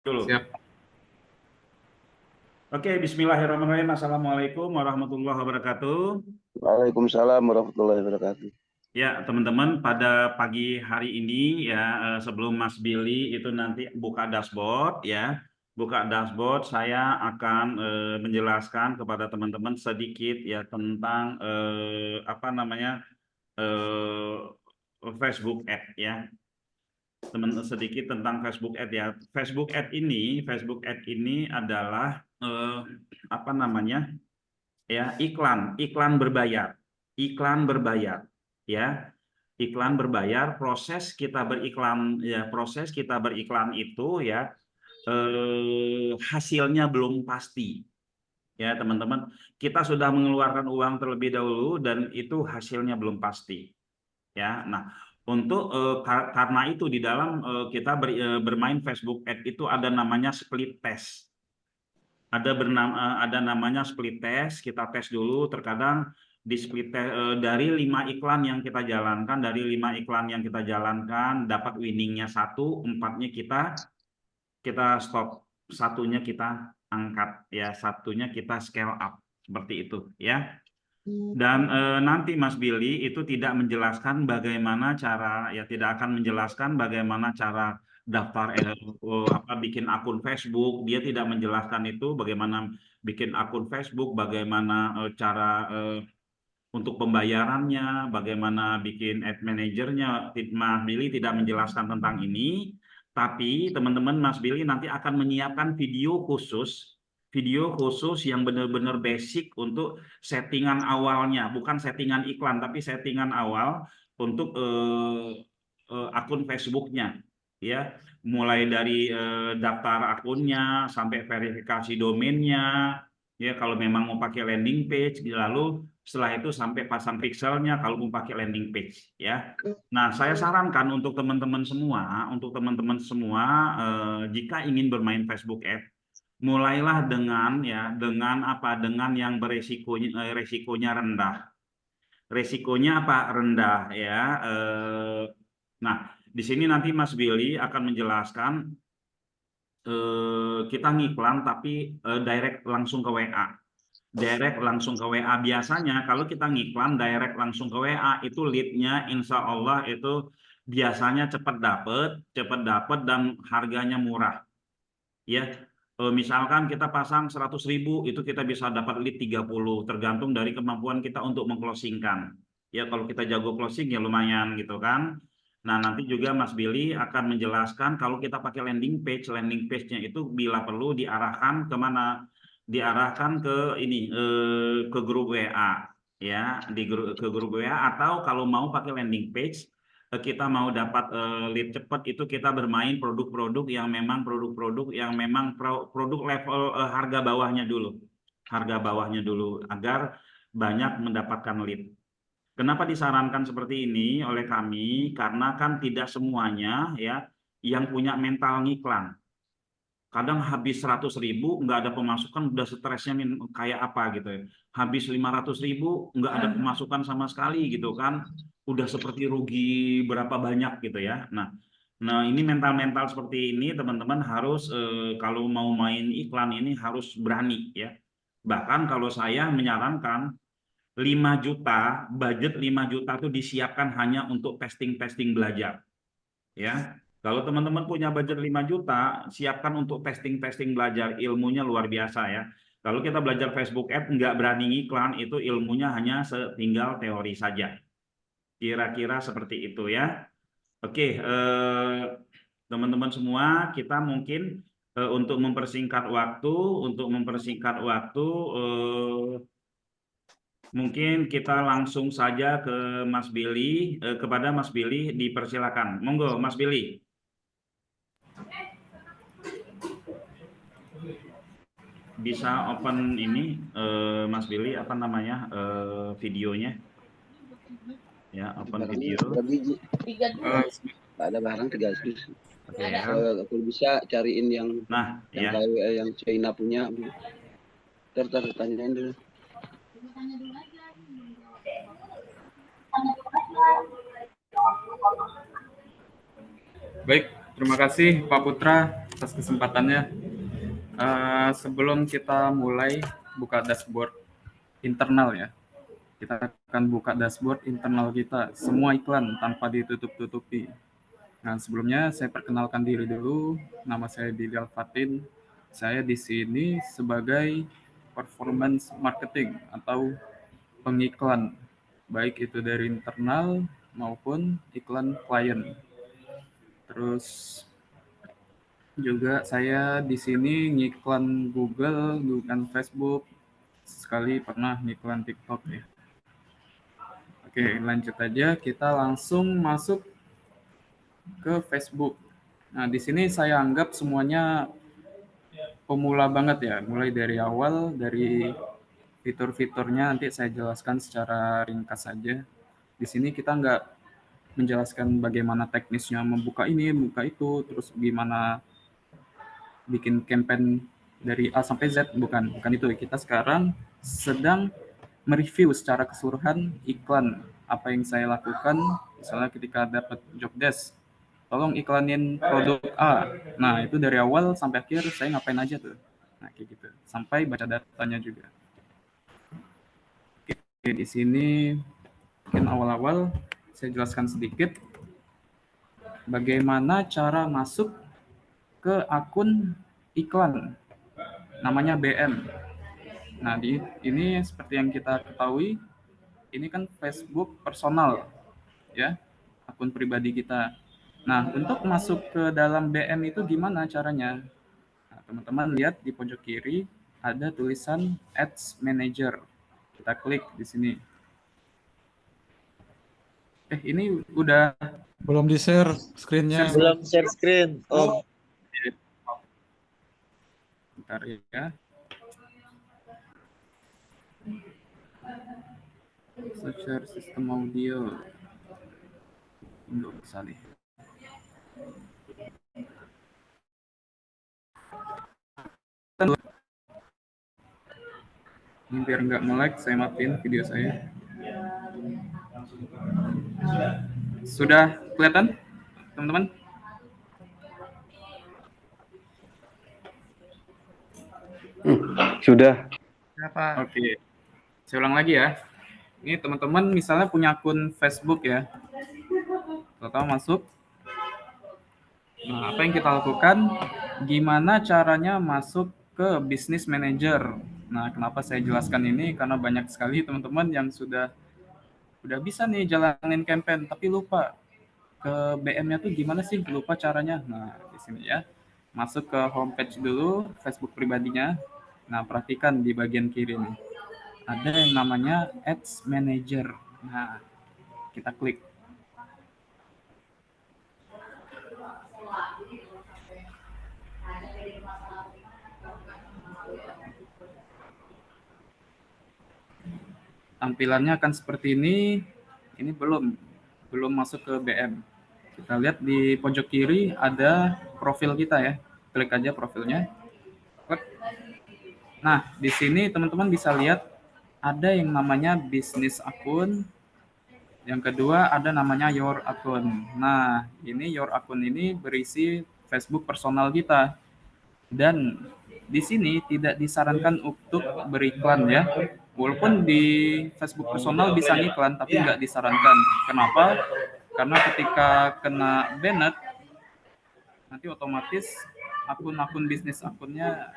Dulu. Siap. Oke, Bismillahirrahmanirrahim. Assalamualaikum warahmatullahi wabarakatuh. Waalaikumsalam warahmatullahi wabarakatuh. Ya, teman-teman, pada pagi hari ini ya, sebelum Mas Billy itu nanti buka dashboard ya, saya akan menjelaskan kepada teman-teman sedikit ya tentang apa namanya Facebook Ad ya. Sedikit tentang Facebook Ad ya. Facebook Ad ini adalah apa namanya? Ya, iklan berbayar ya, iklan berbayar. Proses kita beriklan itu ya, hasilnya belum pasti ya teman-teman. Kita sudah mengeluarkan uang terlebih dahulu dan itu hasilnya belum pasti ya. Nah, untuk karena itu di dalam kita bermain Facebook Ad itu ada namanya split test. Ada namanya split test. Kita tes dulu. Terkadang di split test dari 5 iklan yang kita jalankan dapat winningnya 1, 4-nya kita stop, 1-nya kita angkat ya, 1-nya kita scale up seperti itu ya. Dan nanti Mas Billy itu tidak akan menjelaskan bagaimana cara daftar bikin akun Facebook. Dia tidak menjelaskan itu bagaimana bikin akun Facebook, bagaimana cara untuk pembayarannya, bagaimana bikin ad manajernya. Mas Billy tidak menjelaskan tentang ini, tapi teman-teman, Mas Billy nanti akan menyiapkan video khusus yang benar-benar basic untuk settingan awalnya, bukan settingan iklan, tapi settingan awal untuk akun Facebooknya, ya, mulai dari daftar akunnya sampai verifikasi domainnya, ya, kalau memang mau pakai landing page, lalu setelah itu sampai pasang pixelnya kalau mau pakai landing page, ya. Nah, saya sarankan untuk teman-teman semua, jika ingin bermain Facebook Ad, mulailah dengan yang resikonya rendah. Resikonya apa? Rendah ya. Nah, di sini nanti Mas Billy akan menjelaskan kita ngiklan tapi direct langsung ke WA. Biasanya kalau kita ngiklan direct langsung ke WA itu leadnya insya Allah itu biasanya cepat dapat dan harganya murah. Ya, misalkan kita pasang 100.000 itu kita bisa dapat lead 30, tergantung dari kemampuan kita untuk mengclosingkan. Ya, kalau kita jago closing ya lumayan gitu kan. Nah, nanti juga Mas Billy akan menjelaskan kalau kita pakai landing page-nya itu bila perlu diarahkan kemana? Diarahkan ke ini, ke grup WA ya, ke grup WA. Atau kalau mau pakai landing page, kita mau dapat lead cepat, itu kita bermain produk-produk yang memang produk level harga bawahnya dulu agar banyak mendapatkan lead. Kenapa disarankan seperti ini oleh kami? Karena kan tidak semuanya ya yang punya mental ngiklan. Kadang habis 100.000 nggak ada pemasukan, udah stresnya kayak apa gitu ya. Habis 500.000 nggak ada pemasukan sama sekali gitu kan, udah seperti rugi berapa banyak gitu ya. Nah, ini mental-mental seperti ini teman-teman harus kalau mau main iklan ini harus berani ya. Bahkan kalau saya menyarankan 5 juta, budget 5 juta itu disiapkan hanya untuk testing belajar ya. Kalau teman-teman punya budget 5 juta, siapkan untuk testing belajar, ilmunya luar biasa ya. Kalau kita belajar Facebook Ad nggak berani ngiklan, itu ilmunya hanya setinggal teori saja. Kira-kira seperti itu ya. Oke, teman-teman semua, kita mungkin untuk mempersingkat waktu, mungkin kita langsung saja ke Mas Billy. Kepada Mas Billy dipersilakan. Monggo, Mas Billy. Bisa open ini Mas Billy apa namanya videonya ya, open video. Ada barang 3 Oke ya. Aku bisa cariin yang ya. Yang China punya. Tanyain dulu. Baik, terima kasih Pak Putra. atas kesempatannya. Sebelum kita mulai buka dashboard internal ya, kita akan buka dashboard internal kita, semua iklan tanpa ditutup-tutupi. Nah, sebelumnya saya perkenalkan diri dulu. Nama saya Bilal Fatin. Saya di sini sebagai performance marketing atau pengiklan, baik itu dari internal maupun iklan klien. Terus juga saya di sini ngiklan Google, ngiklan Facebook, sekali pernah ngiklan TikTok ya. Oke, lanjut aja. Kita langsung masuk ke Facebook. Nah, di sini saya anggap semuanya pemula banget ya, mulai dari awal, dari fitur-fiturnya nanti saya jelaskan secara ringkas saja. Di sini kita nggak menjelaskan bagaimana teknisnya membuka ini, membuka itu, terus gimana bikin campaign dari A sampai Z, bukan itu. Kita sekarang sedang mereview secara keseluruhan iklan apa yang saya lakukan, misalnya ketika dapat job desk, tolong iklanin produk A. Nah, itu dari awal sampai akhir saya ngapain aja tuh. Nah, kayak gitu. Sampai baca datanya juga. Oke, di sini mungkin awal-awal saya jelaskan sedikit bagaimana cara masuk ke akun iklan. Namanya BM. Nah, ini seperti yang kita ketahui, ini kan Facebook personal, ya, akun pribadi kita. Nah, untuk masuk ke dalam BM itu gimana caranya? Nah, teman-teman lihat di pojok kiri ada tulisan Ads Manager. Kita klik di sini. Ini udah belum di-share screen-nya. Belum share screen. Oh, bentar ya. Share sistem audio. Nggak bisa nih. Ini biar nggak nge-lag, saya matiin video saya. Sudah kelihatan, teman-teman? Sudah. Oke, saya ulang lagi ya. Ini teman-teman misalnya punya akun Facebook ya. Pertama masuk. Nah, apa yang kita lakukan? Gimana caranya masuk ke Business Manager? Nah, kenapa saya jelaskan ini? Karena banyak sekali teman-teman yang sudah bisa nih jalanin campaign, tapi lupa ke BM-nya tuh gimana sih? Lupa caranya. Nah, di sini ya. Masuk ke homepage dulu, Facebook pribadinya. Nah, perhatikan di bagian kiri nih. Ada yang namanya Ads Manager. Nah, kita klik. Tampilannya akan seperti ini. Ini belum masuk ke BM. Kita lihat di pojok kiri ada profil kita ya. Klik aja profilnya. Klik. Nah, di sini teman-teman bisa lihat ada yang namanya bisnis akun. Yang kedua ada namanya your akun. Nah, ini your akun ini berisi Facebook personal kita. Dan di sini tidak disarankan untuk beriklan ya. Walaupun di Facebook personal bisa ngiklan, tapi nggak disarankan. Kenapa? Karena ketika kena banned, nanti otomatis akun-akun bisnis akunnya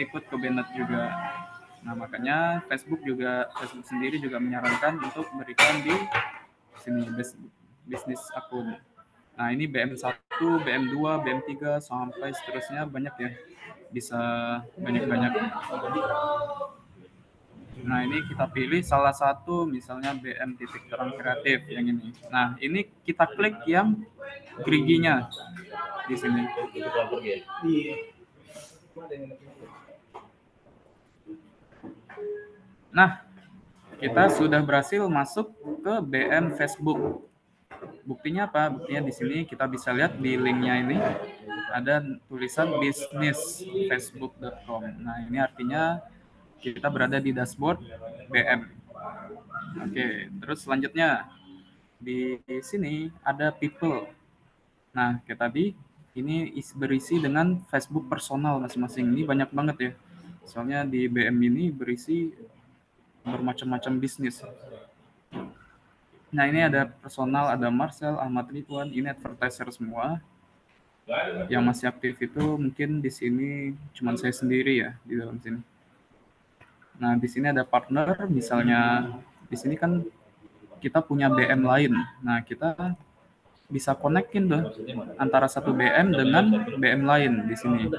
ikut ke banned juga. Nah, makanya Facebook sendiri juga menyarankan untuk berikan di sini bisnis akun. Nah, ini BM1, BM2, BM3 sampai seterusnya banyak ya. Bisa banyak-banyak. Nah, ini kita pilih salah satu misalnya BM titik terang kreatif yang ini. Nah, ini kita klik yang geriginya di sini. Nah, kita sudah berhasil masuk ke BM Facebook. Buktinya apa? Buktinya di sini kita bisa lihat di linknya ini ada tulisan businessfacebook.com. Nah, ini artinya kita berada di dashboard BM. Oke, terus selanjutnya di sini ada people. Nah, kayak tadi ini berisi dengan Facebook personal masing-masing. Ini banyak banget ya. Soalnya di BM ini berisi bermacam-macam bisnis. Nah, ini ada personal, ada Marcel, Ahmad Ridwan, ini advertiser semua. Yang masih aktif itu mungkin di sini cuma saya sendiri ya di dalam sini. Nah, di sini ada partner, misalnya di sini kan kita punya BM lain. Nah, kita bisa konekin tuh antara satu BM dengan BM lain di sini.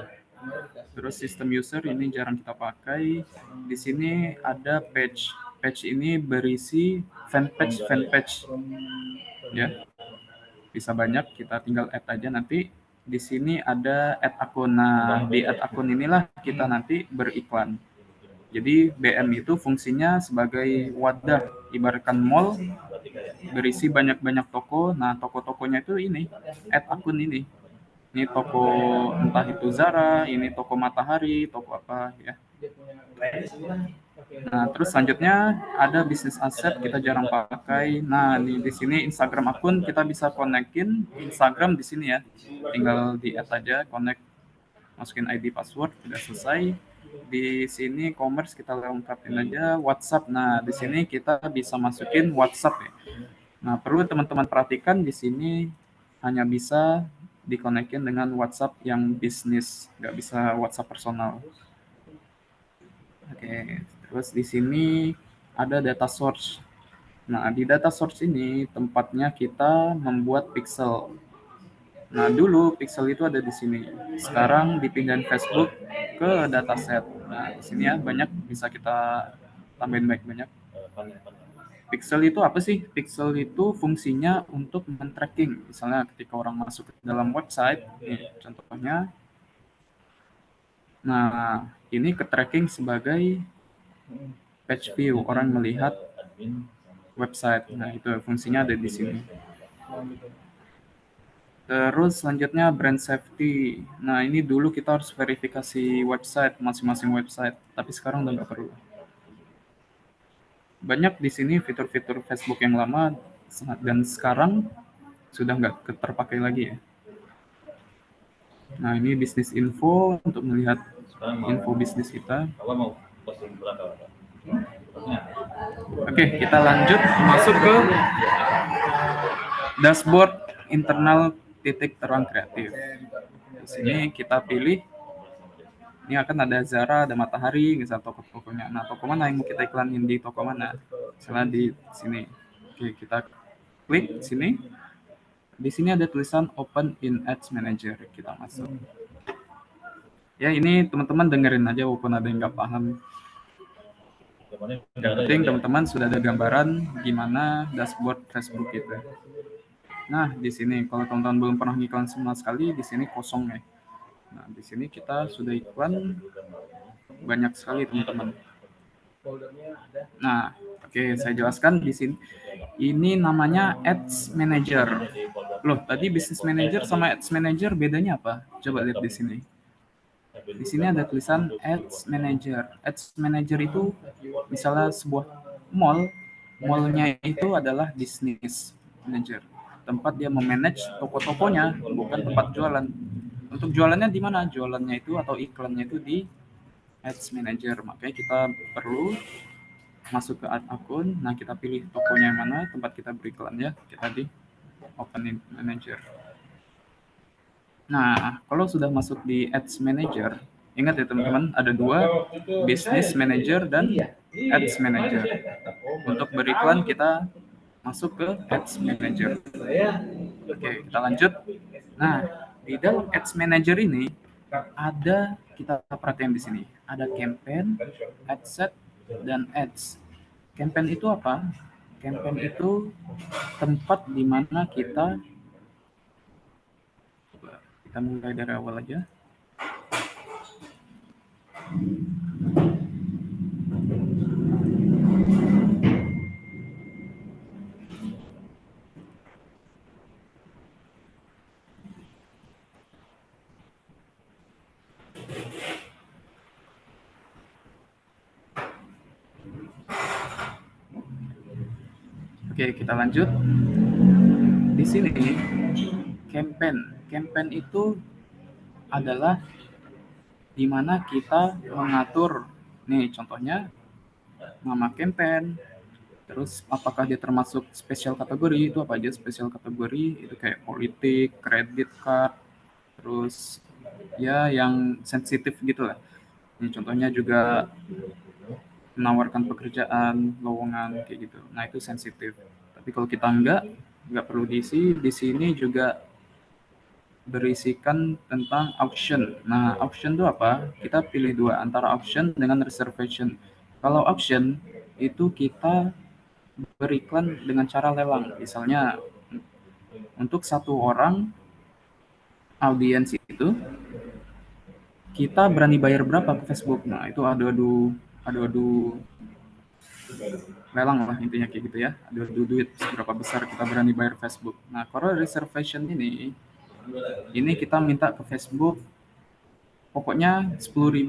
Terus sistem user ini jarang kita pakai. Di sini ada page. Page ini berisi fanpage ya. Bisa banyak, kita tinggal add aja nanti. Di sini ada add akun. Nah, di add akun inilah kita nanti beriklan. Jadi BM itu fungsinya sebagai wadah, ibaratkan mall berisi banyak-banyak toko. Nah, toko-tokonya itu ini, add akun ini. Ini toko entah itu Zara, ini toko Matahari, toko apa ya. Nah, terus selanjutnya ada bisnis aset, kita jarang pakai. Nah, di sini Instagram akun kita bisa konekin Instagram di sini ya. Tinggal di add aja, connect, masukin ID password, udah selesai. Di sini commerce kita lengkapin aja. WhatsApp. Nah, di sini kita bisa masukin WhatsApp ya. Nah, perlu teman-teman perhatikan di sini hanya bisa dikonekin dengan WhatsApp yang bisnis, nggak bisa WhatsApp personal. Oke, terus di sini ada data source. Nah, di data source ini tempatnya kita membuat pixel. Nah, dulu pixel itu ada di sini. Sekarang dipindahin Facebook ke dataset. Nah, di sini ya banyak bisa kita tambahin banyak. Pixel itu apa sih? Pixel itu fungsinya untuk men-tracking. Misalnya ketika orang masuk ke dalam website, nih, contohnya. Nah, ini ke-tracking sebagai page view, orang melihat website. Nah, itu fungsinya ada di sini. Terus selanjutnya brand safety. Nah, ini dulu kita harus verifikasi website, masing-masing website, tapi sekarang udah nggak perlu. Banyak di sini fitur-fitur Facebook yang lama dan sekarang sudah nggak terpakai lagi ya. Nah, ini bisnis info untuk melihat info bisnis kita. Oke, kita lanjut masuk ke dashboard internal titik terang kreatif. Di sini kita pilih, ini akan ada Zara, ada Matahari, misal toko-tokonya. Nah, toko mana yang mau kita iklanin di toko mana? Misalnya di sini. Oke, kita klik sini. Di sini ada tulisan Open in Ads Manager. Kita masuk. Ya, ini teman-teman dengerin aja walaupun ada yang nggak paham. Yang penting teman-teman sudah ada gambaran gimana dashboard Facebook itu. Nah, di sini kalau teman-teman belum pernah ngiklan sama sekali, di sini kosong ya. Nah, di sini kita sudah iklan banyak sekali teman-teman. Nah, oke, saya jelaskan di sini. Ini namanya Ads Manager. Loh, tadi Business Manager sama Ads Manager bedanya apa? Coba lihat di sini. Di sini ada tulisan Ads Manager. Ads Manager itu misalnya sebuah mall-nya itu adalah Business Manager. Tempat dia memanage toko-tokonya, bukan tempat jualan. Untuk jualannya di mana? Jualannya itu atau iklannya itu di Ads Manager. Makanya kita perlu masuk ke ad akun. Nah, kita pilih tokonya yang mana, tempat kita beriklannya, kita di Open Manager. Nah, kalau sudah masuk di Ads Manager, ingat ya teman-teman, ada dua, Business Manager dan Ads Manager. Untuk beriklan kita masuk ke Ads Manager. Oke, kita lanjut. Nah, di dalam Ads Manager ini ada, kita perhatian di sini, ada campaign, ad set, dan ads. Campaign itu apa? Campaign itu tempat di mana kita mulai dari awal aja. Oke, kita lanjut. Di sini campaign. campaign itu adalah di mana kita mengatur, nih contohnya nama campaign, terus apakah dia termasuk special kategori, itu apa aja special kategori, itu kayak politik, credit card, terus ya yang sensitif gitu lah. Ini contohnya juga menawarkan pekerjaan, lowongan kayak gitu. Nah itu sensitif. Tapi kalau kita nggak perlu diisi. Di sini juga berisikan tentang auction. Nah, auction itu apa? Kita pilih dua, antara auction dengan reservation. Kalau auction, itu kita beriklan dengan cara lelang. Misalnya, untuk satu orang audiens itu, kita berani bayar berapa ke Facebook. Nah, itu adu-adu lelang lah intinya kayak gitu ya. Adu-adu duit, seberapa besar kita berani bayar Facebook. Nah, kalau reservation ini kita minta ke Facebook, pokoknya 10.000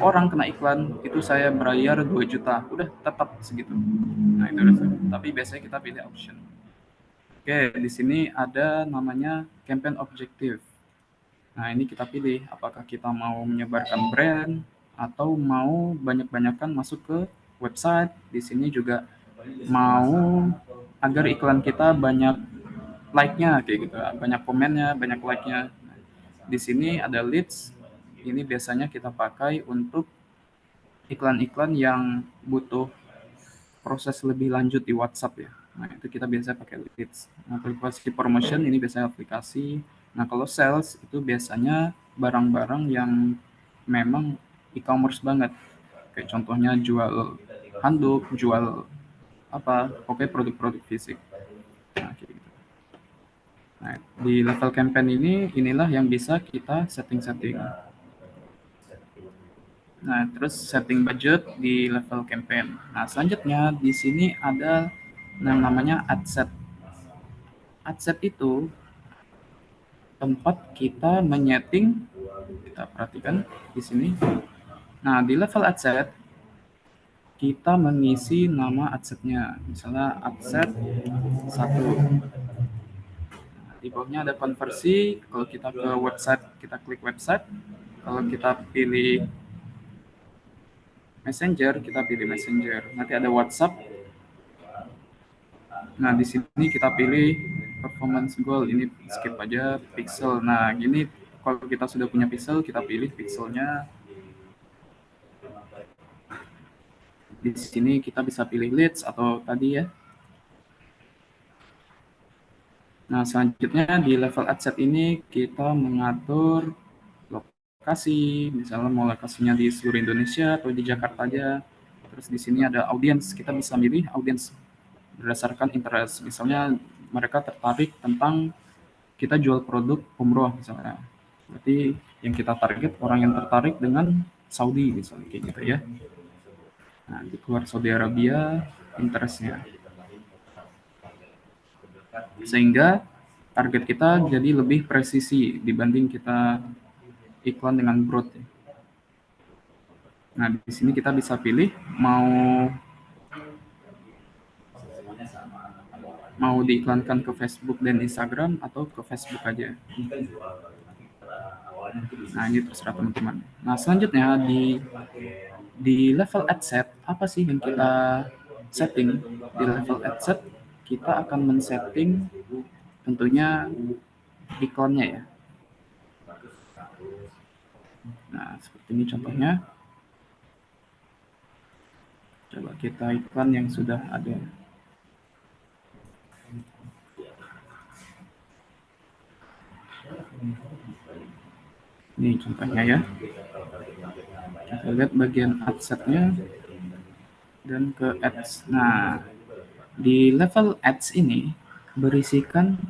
orang kena iklan, itu saya bayar 2 juta, udah tetap segitu. Nah itu reserve. Tapi biasanya kita pilih auction. Oke, di sini ada namanya campaign objective. Nah ini kita pilih apakah kita mau menyebarkan brand atau mau banyak-banyakan masuk ke website. Di sini juga mau agar iklan kita banyak like-nya kayak gitu, banyak komennya, banyak like-nya. Di sini ada leads. Ini biasanya kita pakai untuk iklan-iklan yang butuh proses lebih lanjut di WhatsApp ya. Nah, itu kita biasa pakai leads. Nah, aplikasi promotion ini biasanya aplikasi. Nah, kalau sales itu biasanya barang-barang yang memang e-commerce banget. Kayak contohnya jual handuk, jual apa, pokoknya produk-produk fisik. Nah, kayak gitu. Nah, di level campaign inilah yang bisa kita setting-setting. Nah, terus setting budget di level campaign. Nah, selanjutnya di sini ada yang namanya ad set. Ad set itu tempat kita menyeting, kita perhatikan di sini. Nah, di level ad set kita mengisi nama ad setnya. Misalnya ad set 1. Nah, di bawahnya ada konversi. Kalau kita ke website, kita klik website. Kalau kita pilih Messenger, kita pilih Messenger. Nanti ada WhatsApp. Nah, di sini kita pilih performance goal. Ini skip aja pixel. Nah, gini kalau kita sudah punya pixel, kita pilih pixelnya. Di sini kita bisa pilih leads atau tadi ya. Nah, selanjutnya di level ad set ini kita mengatur lokasi, misalnya mau lokasinya di seluruh Indonesia atau di Jakarta aja. Terus di sini ada audiens, kita bisa milih audiens berdasarkan interest. Misalnya mereka tertarik tentang kita jual produk umroh misalnya. Berarti yang kita target orang yang tertarik dengan Saudi misalnya kayak gitu ya. Nah, di keluar Saudi Arabia interestnya. Sehingga target kita jadi lebih presisi dibanding kita iklan dengan broad. Nah, di sini kita bisa pilih mau diiklankan ke Facebook dan Instagram atau ke Facebook aja. Nah, ini terserah teman-teman. Nah, selanjutnya di level ad set, apa sih yang kita setting? Di level ad set, kita akan men-setting tentunya iklannya ya. Nah, seperti ini contohnya. Coba kita iklan yang sudah ada. Ini contohnya ya. Kita lihat bagian ad set-nya dan ke ads. Nah, di level ads ini berisikan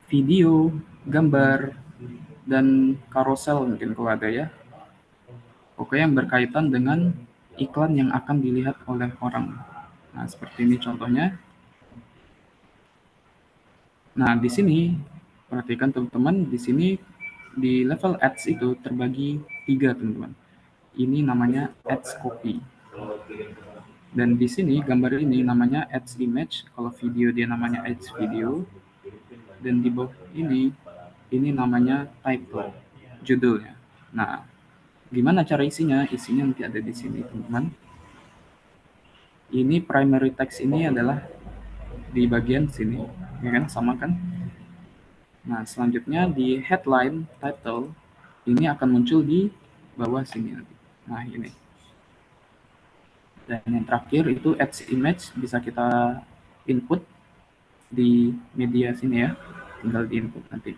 video, gambar, dan carousel mungkin kalau ada ya. Pokoknya yang berkaitan dengan iklan yang akan dilihat oleh orang. Nah, seperti ini contohnya. Nah, di sini perhatikan teman-teman, di sini di level ads itu terbagi 3 teman-teman. Ini namanya ads copy. Dan di sini gambar ini namanya ads image, kalau video dia namanya ads video. dan di bawah ini namanya title, judulnya. Nah, gimana cara isinya? Isinya nanti ada di sini, teman-teman. Ini primary text ini adalah di bagian sini, ya kan? Sama kan? Nah, selanjutnya di headline, title, ini akan muncul di bawah sini nanti. Nah, ini. Dan yang terakhir itu ads image, bisa kita input di media sini ya. Tinggal di input nanti.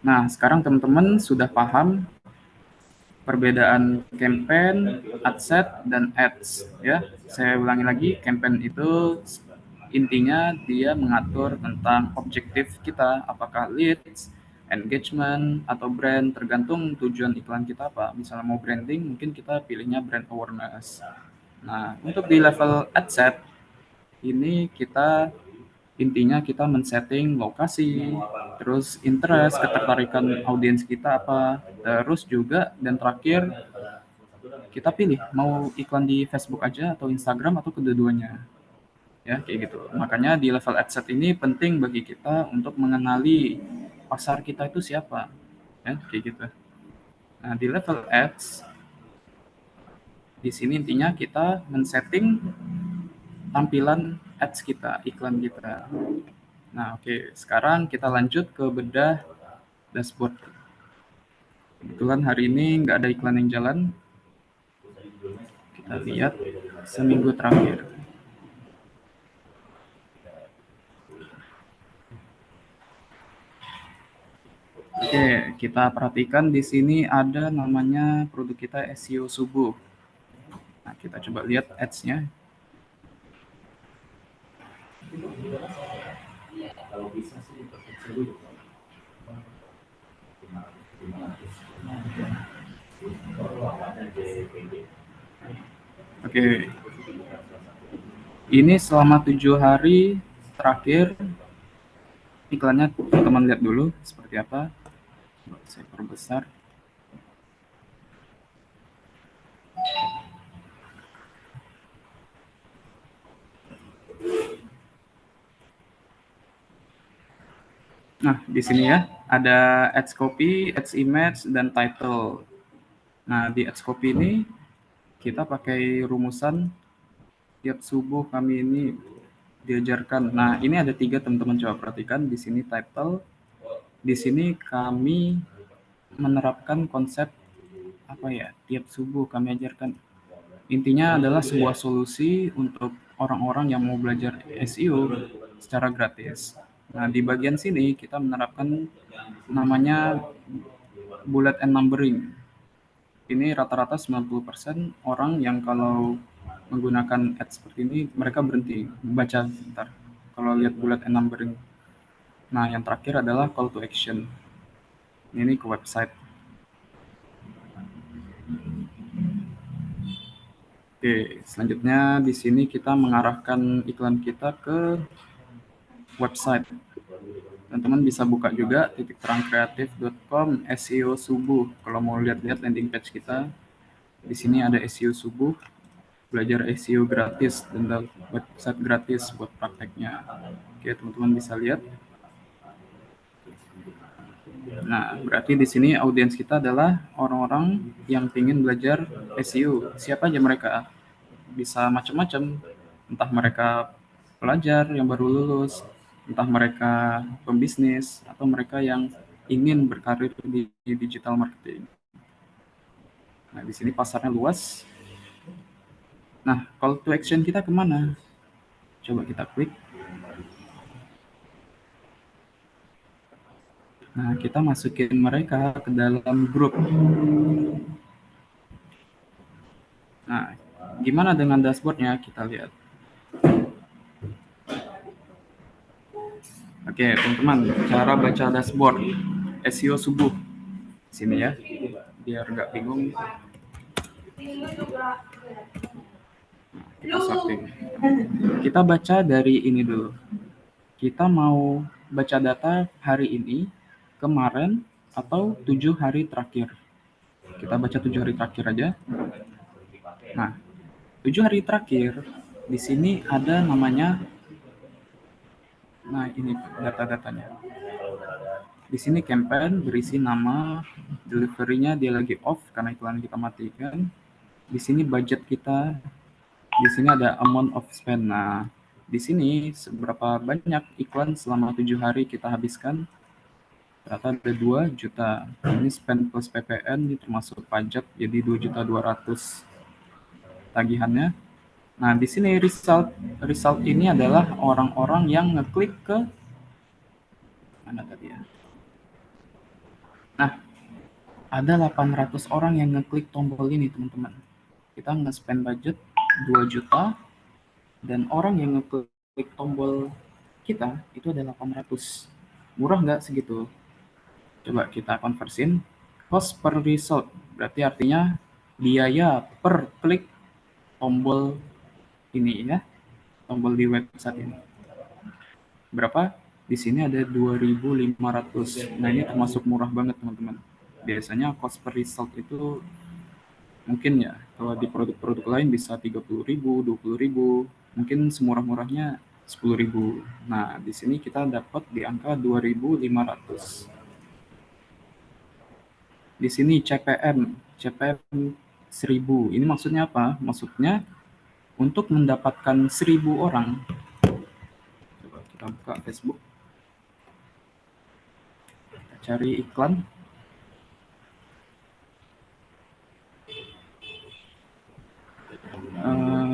Nah, sekarang teman-teman sudah paham perbedaan campaign, ad set, dan ads ya. Saya ulangi lagi, campaign itu intinya dia mengatur tentang objektif kita, apakah leads, engagement, atau brand, tergantung tujuan iklan kita apa. Misalnya mau branding, mungkin kita pilihnya brand awareness. Nah, untuk di level ad set, ini intinya kita men-setting lokasi, terus interest, ketertarikan audiens kita apa, terus juga, dan terakhir, kita pilih mau iklan di Facebook aja atau Instagram atau kedua-duanya. Ya, kayak gitu. Makanya di level ad set ini penting bagi kita untuk mengenali pasar kita itu siapa. Ya, kayak gitu. Nah, di level ads, di sini intinya kita men-setting tampilan ads kita, iklan kita. Nah, oke. Sekarang kita lanjut ke bedah dashboard. Kebetulan hari ini nggak ada iklan yang jalan. Kita lihat seminggu terakhir. Oke, kita perhatikan di sini ada namanya produk kita SEO subuh. Nah, kita coba lihat ads-nya. Oke, ini selama 7 hari terakhir iklannya teman-teman lihat dulu seperti apa. Saya perbesar. Nah, di sini ya, ada ads copy, ads image, dan title. Nah, di ads copy ini kita pakai rumusan tiap subuh kami ini diajarkan. Nah, ini ada 3 teman-teman, coba perhatikan. Di sini title, di sini kami menerapkan konsep apa ya, tiap subuh kami ajarkan. Intinya adalah sebuah solusi untuk orang-orang yang mau belajar SEO secara gratis. Nah, di bagian sini kita menerapkan namanya bullet and numbering. Ini rata-rata 90% orang yang kalau menggunakan ads seperti ini, mereka berhenti baca sebentar kalau lihat bullet and numbering. Nah, yang terakhir adalah call to action. Ini ke website. Oke, selanjutnya di sini kita mengarahkan iklan kita ke website. Teman-teman bisa buka juga titikterangkreatif.com SEO subuh. Kalau mau lihat-lihat landing page kita, di sini ada SEO subuh, belajar SEO gratis dan website gratis buat prakteknya. Oke, teman-teman bisa lihat. Nah, berarti di sini audiens kita adalah orang-orang yang ingin belajar SEO. Siapa aja mereka? Bisa macam-macam. Entah mereka pelajar yang baru lulus, entah mereka pembisnis, atau mereka yang ingin berkarir di digital marketing. Nah, di sini pasarnya luas. Nah, call to action kita kemana? Coba kita klik. Nah, kita masukin mereka ke dalam grup. Nah, gimana dengan dashboardnya? Kita lihat. Oke, teman-teman, cara baca dashboard SEO subuh. Sini ya, biar nggak bingung. Kita sorting. Kita baca dari ini dulu. Kita mau baca data hari ini, kemarin, atau 7 hari terakhir. Kita baca 7 hari terakhir aja. Nah, 7 hari terakhir, di sini ada namanya Nah, ini data-datanya. Di sini campaign berisi nama, delivery-nya dia lagi off karena iklan kita matikan. Di sini budget kita, di sini ada amount of spend. Nah, di sini seberapa banyak iklan selama 7 hari kita habiskan. Ternyata ada 2 juta. Ini spend plus PPN, ini termasuk pajak, jadi 2.200.000 tagihannya. Nah, di sini result ini adalah orang-orang yang ngeklik ke mana tadi ya? Nah, ada 800 orang yang ngeklik tombol ini, teman-teman. Kita nge-spend budget 2 juta, dan orang yang ngeklik tombol kita itu ada 800. Murah nggak segitu? Coba kita konversin. Cost per result, berarti artinya biaya per klik tombol ini ya, tombol di website ini. Berapa? Di sini ada 2.500. Nah, ini termasuk murah banget, teman-teman. Biasanya cost per result itu mungkin ya, kalau di produk-produk lain bisa 30.000, 20.000, mungkin semurah-murahnya 10.000. Nah, di sini kita dapat di angka 2.500. Di sini CPM 1.000. Ini maksudnya apa? Maksudnya untuk mendapatkan 1.000 orang. Coba kita buka Facebook. Kita cari iklan.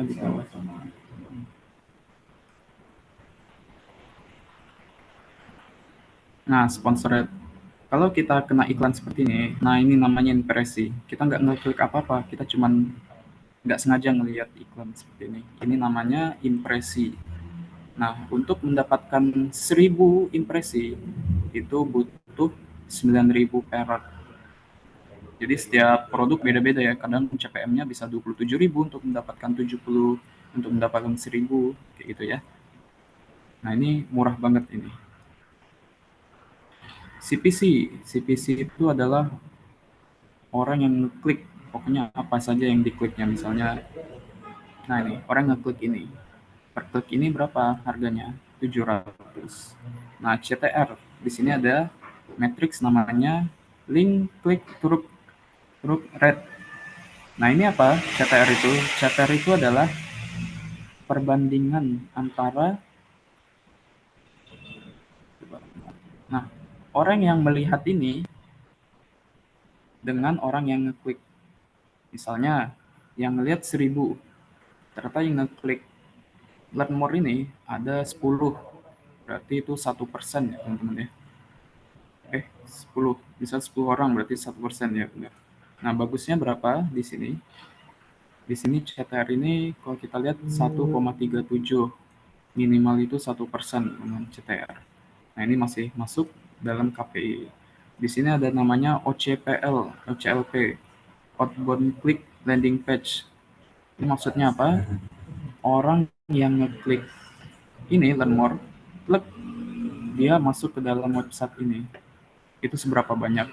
Di bawah. Nah, sponsored. Kalau kita kena iklan seperti ini, nah ini namanya impresi. Kita nggak ngeklik apa-apa, kita cuman nggak sengaja ngelihat iklan seperti ini. Ini namanya impresi. Nah, untuk mendapatkan 1.000 impresi, itu butuh 9.000 perak. Jadi setiap produk beda-beda ya, kadang CPM-nya bisa 27.000 untuk mendapatkan 70, untuk mendapatkan 1.000, kayak gitu ya. Nah, ini murah banget ini. CPC itu adalah orang yang ngeklik, pokoknya apa saja yang dikliknya, misalnya, nah ini, orang ngeklik ini. Per klik ini berapa harganya? 700. Nah, CTR, di sini ada matrix namanya link click through rate. Nah, ini apa CTR itu? CTR itu adalah perbandingan antara orang yang melihat ini dengan orang yang ngeklik. Misalnya, yang ngelihat 1.000, ternyata yang ngeklik learn more ini ada 10, berarti itu 1% ya, teman-teman ya. 10, bisa 10 orang, berarti 1% ya, benar. Nah, bagusnya berapa di sini? Di sini CTR ini kalau kita lihat 1,37, minimal itu 1% dengan CTR. Nah, ini masih masuk dalam KPI. Di sini ada namanya OCLP, outbound click landing page. Ini maksudnya apa? Orang yang ngeklik ini learn more, klik, dia masuk ke dalam website ini. Itu seberapa banyak?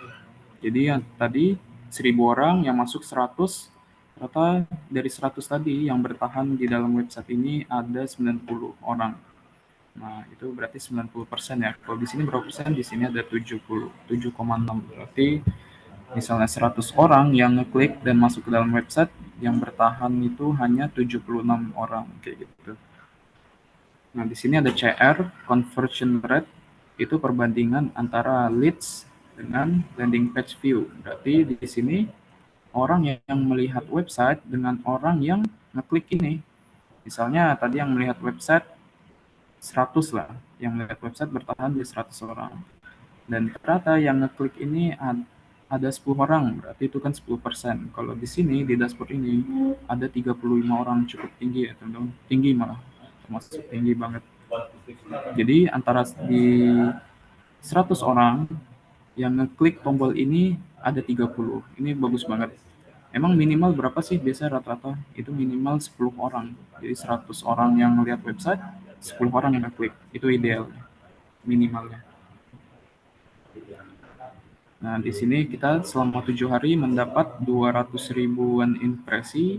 Jadi yang tadi 1.000 orang yang masuk 100, ternyata dari 100 tadi yang bertahan di dalam website ini ada 90 orang. Nah, itu berarti 90% ya. Kalau di sini berapa persen? Di sini ada 7,6. Berarti misalnya 100 orang yang ngeklik dan masuk ke dalam website, yang bertahan itu hanya 76 orang, kayak gitu. Nah, di sini ada CR, conversion rate, itu perbandingan antara leads dengan landing page view. Berarti di sini orang yang melihat website dengan orang yang ngeklik ini. Misalnya tadi yang melihat website 100 lah, yang melihat website bertahan di 100 orang. Dan ternyata yang ngeklik ini ada 10 orang, berarti itu kan 10%. Kalau di sini, di dashboard ini, ada 35 orang, cukup tinggi ya, teman-teman. Tinggi malah, termasuk tinggi banget. Jadi antara di 100 orang yang ngeklik tombol ini ada 30. Ini bagus banget. Emang minimal berapa sih biasa rata-rata? Itu minimal 10 orang. Jadi 100 orang yang melihat website, 10 orang yang ngeklik. Itu ideal minimalnya. Nah, di sini kita selama 7 hari mendapat 200 ribuan impresi,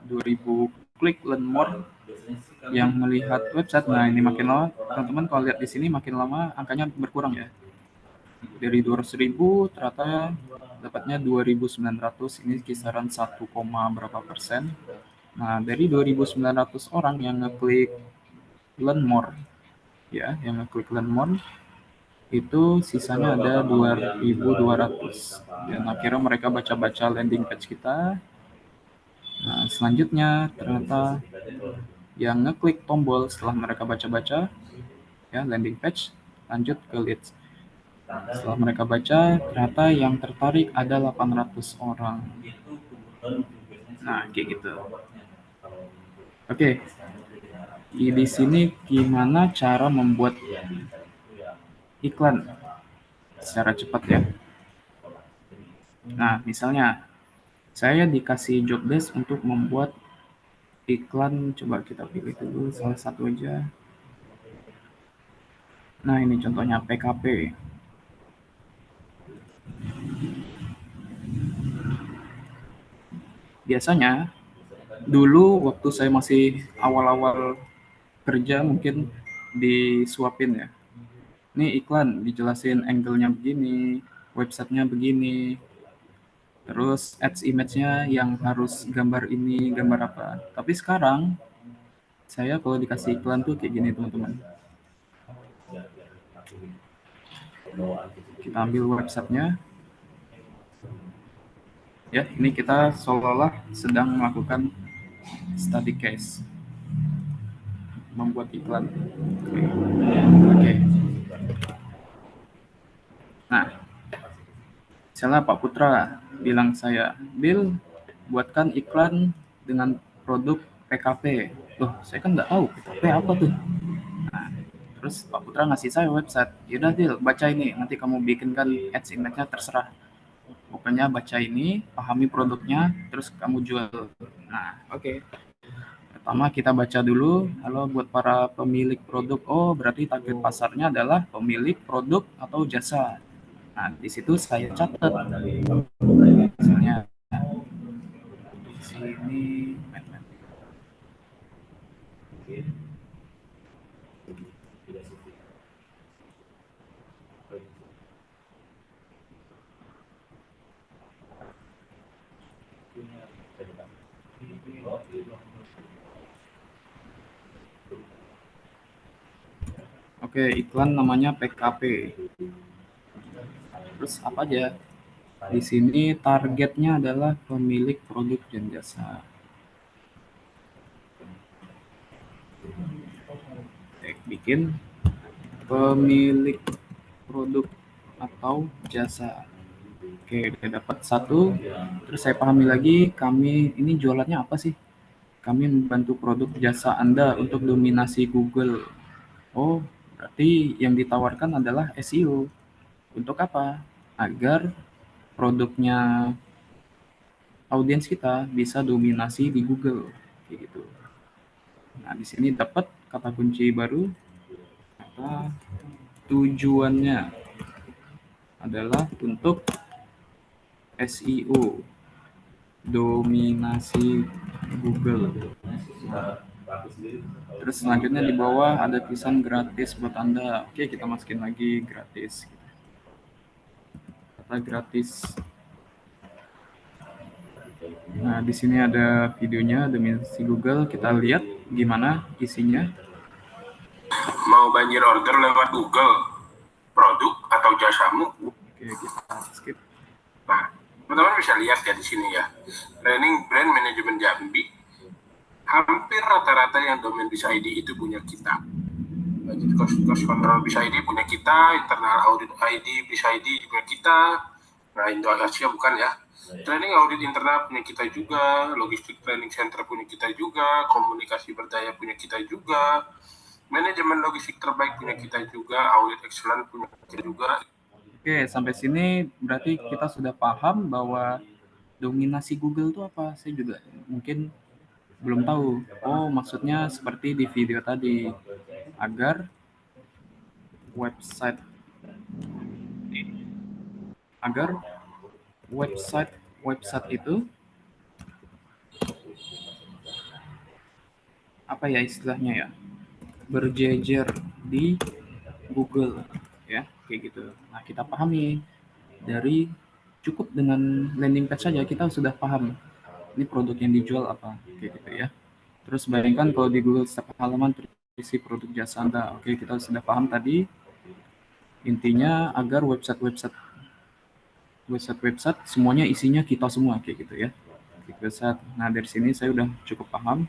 2.000 klik learn more, yang melihat website. Nah, ini makin lama, teman-teman kalau lihat di sini makin lama angkanya berkurang ya. Dari 200.000 ternyata dapatnya 2.900, ini kisaran 1, berapa persen. Nah, dari 2.900 orang yang ngeklik learn more, ya, yang ngeklik learn more, itu sisanya ada 2.200. Dan akhirnya mereka baca-baca landing page kita. Nah, selanjutnya ternyata yang ngeklik tombol setelah mereka baca-baca, ya, landing page, lanjut ke leads. Setelah mereka baca, ternyata yang tertarik ada 800 orang. Nah, kayak gitu. Oke, di sini gimana cara membuat iklan secara cepat ya. Nah, misalnya saya dikasih job desk untuk membuat iklan, coba kita pilih dulu salah satu aja. Nah, ini contohnya PKP. Biasanya dulu waktu saya masih awal-awal kerja mungkin disuapin ya. Ini iklan dijelasin angle-nya begini, websitenya begini, terus ads image-nya yang harus gambar ini, gambar apa. Tapi sekarang saya kalau dikasih iklan tuh kayak gini teman-teman. Kita ambil websitenya. Ya, ini kita seolah-olah sedang melakukan study case, membuat iklan. Oke. Nah, misalnya Pak Putra bilang saya, Bill, buatkan iklan dengan produk PKP. Loh, saya kan nggak tahu PKP apa tuh. Nah, terus Pak Putra ngasih saya website. Yaudah, Bill, baca ini. Nanti kamu bikinkan ads image-nya, terserah. Pokoknya baca ini, pahami produknya, terus kamu jual. Nah, oke. Pertama kita baca dulu, kalau buat para pemilik produk, oh berarti target pasarnya adalah pemilik produk atau jasa. Nah, di situ saya catat. Misalnya di sini oke, iklan namanya PKP. Terus apa aja? Di sini targetnya adalah pemilik produk dan jasa. Bikin pemilik produk atau jasa. Oke, udah dapat satu. Terus saya pahami lagi, kami ini jualannya apa sih? Kami membantu produk jasa Anda untuk dominasi Google. Oh, berarti yang ditawarkan adalah SEO. Untuk apa? Agar produknya audiens kita bisa dominasi di Google, kayak gitu. Nah, di sini dapat kata kunci baru. Kata tujuannya adalah untuk SEO, dominasi Google. Terus selanjutnya di bawah ada tulisan gratis buat Anda. Oke, kita masukin lagi gratis. Kata gratis. Nah, di sini ada videonya dominasi Google. Kita lihat gimana isinya. Mau banjir order lewat Google, produk atau jasamu? Oke, kita skip. Nah, teman-teman bisa lihat ya di sini ya. Training Brand Management Jambi, hampir rata-rata yang domain Bisa ID itu punya kita. Jadi cost control Bisa ID punya kita, internal audit ID Bisa ID punya kita. Nah, Indo Asia bukan ya. Training audit internal punya kita juga, logistik training center punya kita juga, komunikasi berdaya punya kita juga, manajemen logistik terbaik punya kita juga, audit excellent punya kita juga. Oke, sampai sini berarti kita sudah paham bahwa dominasi Google itu apa. Saya juga mungkin belum tahu. Oh, maksudnya seperti di video tadi, agar website apa ya istilahnya ya, berjejer di Google ya, kayak gitu. Nah, kita pahami dari cukup dengan landing page saja kita sudah paham ini produk yang dijual apa, kayak gitu ya. Terus bayangkan kalau di Google setiap halaman terisi produk jasa Anda. Oke, kita sudah paham tadi. Intinya agar website semuanya isinya kita semua, kayak gitu ya. Klik website. Nah, dari sini saya udah cukup paham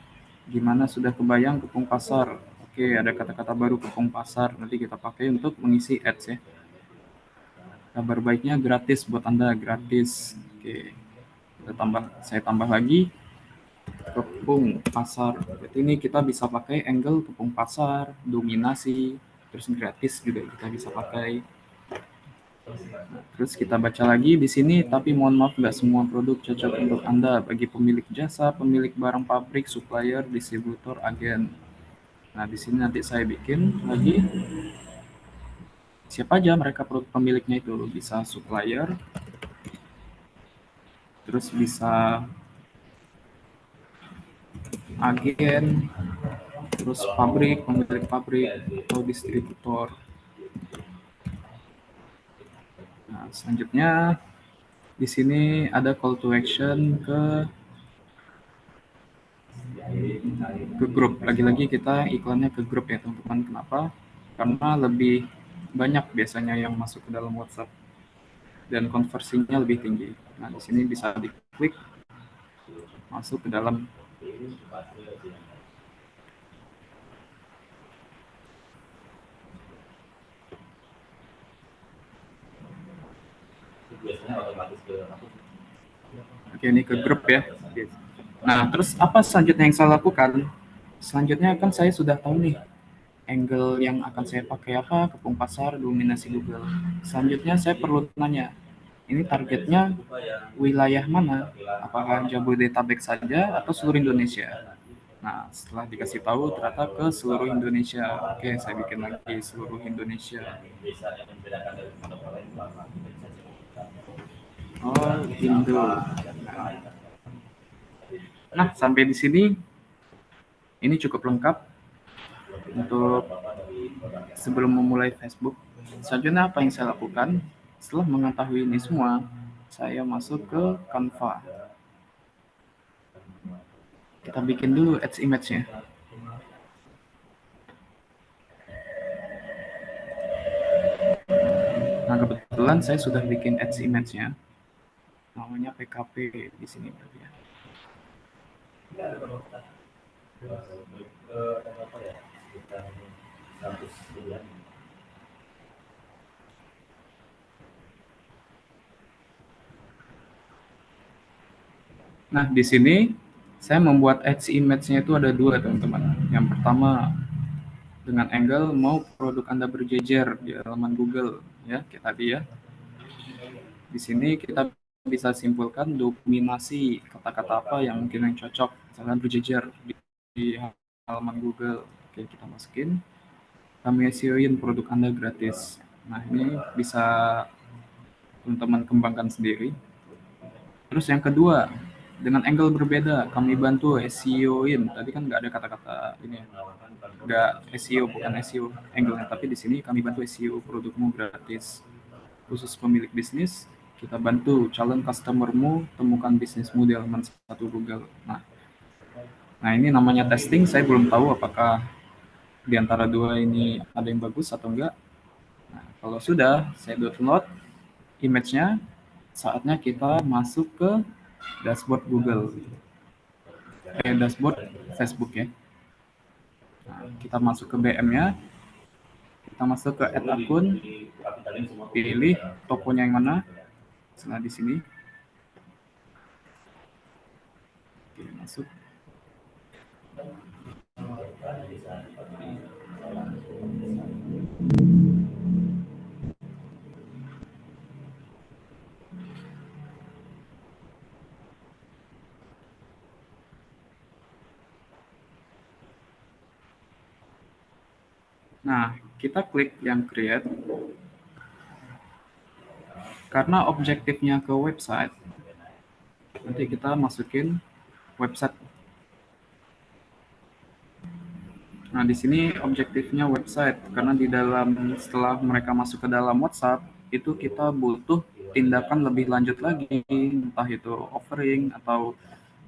gimana, sudah kebayang Kepung Pasar. Oke, ada kata-kata baru Kepung Pasar, nanti kita pakai untuk mengisi ads ya. Kabar baiknya gratis buat Anda, gratis. Oke, saya tambah lagi Kepung Pasar. Berarti ini kita bisa pakai angle Kepung Pasar, dominasi, terus gratis juga kita bisa pakai. Terus kita baca lagi di sini, tapi mohon maaf nggak semua produk cocok untuk Anda, bagi pemilik jasa, pemilik barang pabrik, supplier, distributor, agen. Nah, di sini nanti saya bikin lagi siapa aja mereka pemiliknya, itu bisa supplier, terus bisa agen, terus pabrik, pemilik pabrik, atau distributor. Nah, selanjutnya di sini ada call to action ke grup. Lagi-lagi kita iklannya ke grup ya teman-teman. Kenapa? Karena lebih banyak biasanya yang masuk ke dalam WhatsApp dan konversinya lebih tinggi. Nah, di sini bisa diklik masuk ke dalam. Oke, ini ke grup ya. Nah, terus apa selanjutnya yang saya lakukan? Selanjutnya kan saya sudah tahu nih angle yang akan saya pakai apa, Kepung Pasar, dominasi Google. Selanjutnya saya perlu tanya, ini targetnya wilayah mana? Apakah Jabodetabek saja atau seluruh Indonesia? Nah, setelah dikasih tahu ternyata ke seluruh Indonesia. Oke, saya bikin lagi seluruh Indonesia. Oh, Indo. Nah, sampai di sini ini cukup lengkap untuk sebelum memulai Facebook. Selanjutnya apa yang saya lakukan? Setelah mengetahui ini semua, saya masuk ke Canva. Kita bikin dulu ads image-nya. Nah, kebetulan saya sudah bikin ads image-nya. Namanya PKP di sini berarti ya. Nah, di sini saya membuat ads image-nya itu ada dua, teman-teman. Yang pertama, dengan angle mau produk Anda berjejer di halaman Google, ya, kayak tadi ya. Di sini kita bisa simpulkan dominasi kata-kata apa yang mungkin yang cocok, misalkan berjejer di halaman Google. Oke, kita masukin. Kami SEO-in produk Anda gratis. Nah, ini bisa teman-teman kembangkan sendiri. Terus yang kedua, dengan angle berbeda, kami bantu SEO-in. Tadi kan nggak ada kata-kata ini ya. Nggak SEO, bukan SEO angle-nya. Tapi di sini kami bantu SEO produkmu gratis. Khusus pemilik bisnis, kita bantu calon customermu temukan bisnismu di halaman 1 Google. Nah, ini namanya testing. Saya belum tahu apakah di antara dua ini ada yang bagus atau enggak. Nah, kalau sudah, saya download image-nya. Saatnya kita masuk ke dashboard Google. Dashboard Facebook ya. Nah, kita masuk ke BM-nya. Kita masuk ke add akun. Pilih tokonya yang mana. Setelah di sini. Oke, masuk. Nah, kita klik yang create. Karena objektifnya ke website, nanti kita masukin website. Nah, di sini objektifnya website, karena di dalam setelah mereka masuk ke dalam WhatsApp, itu kita butuh tindakan lebih lanjut lagi, entah itu offering atau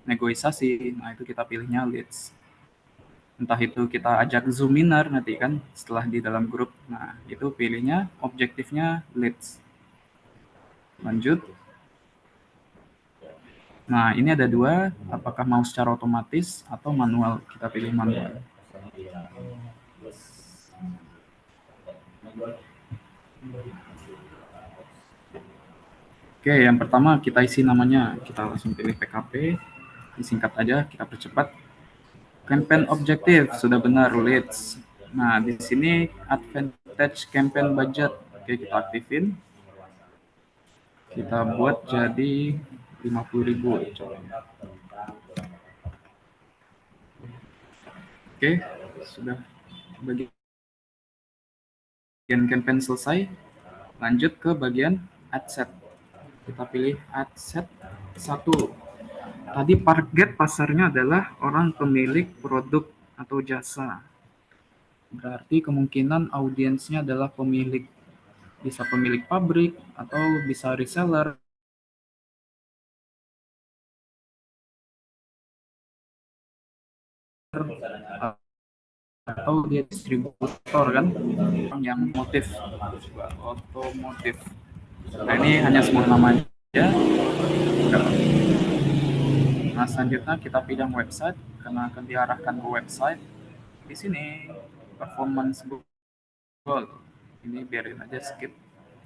negosiasi. Nah, itu kita pilihnya leads. Entah itu kita ajak Zoominar nanti kan setelah di dalam grup. Nah, itu pilihnya objektifnya leads. Lanjut. Nah, ini ada dua, apakah mau secara otomatis atau manual? Kita pilih manual. Oke, yang pertama kita isi namanya. Kita langsung pilih PKP, disingkat aja, kita percepat. Campaign objektif, sudah benar, leads. Nah, di sini advantage campaign budget. Oke, kita aktifin. Kita buat jadi 50.000. Oke, sudah bagian campaign selesai. Lanjut ke bagian ad set. Kita pilih ad set 1. Tadi target pasarnya adalah orang pemilik produk atau jasa. Berarti kemungkinan audiensnya adalah pemilik. Bisa pemilik pabrik atau bisa reseller. Atau dia distributor kan, yang otomotif. Nah, ini hanya sebuah nama aja. Nah, selanjutnya kita pilih website, karena akan diarahkan ke website. Di sini performance goal, ini biarin aja, skip.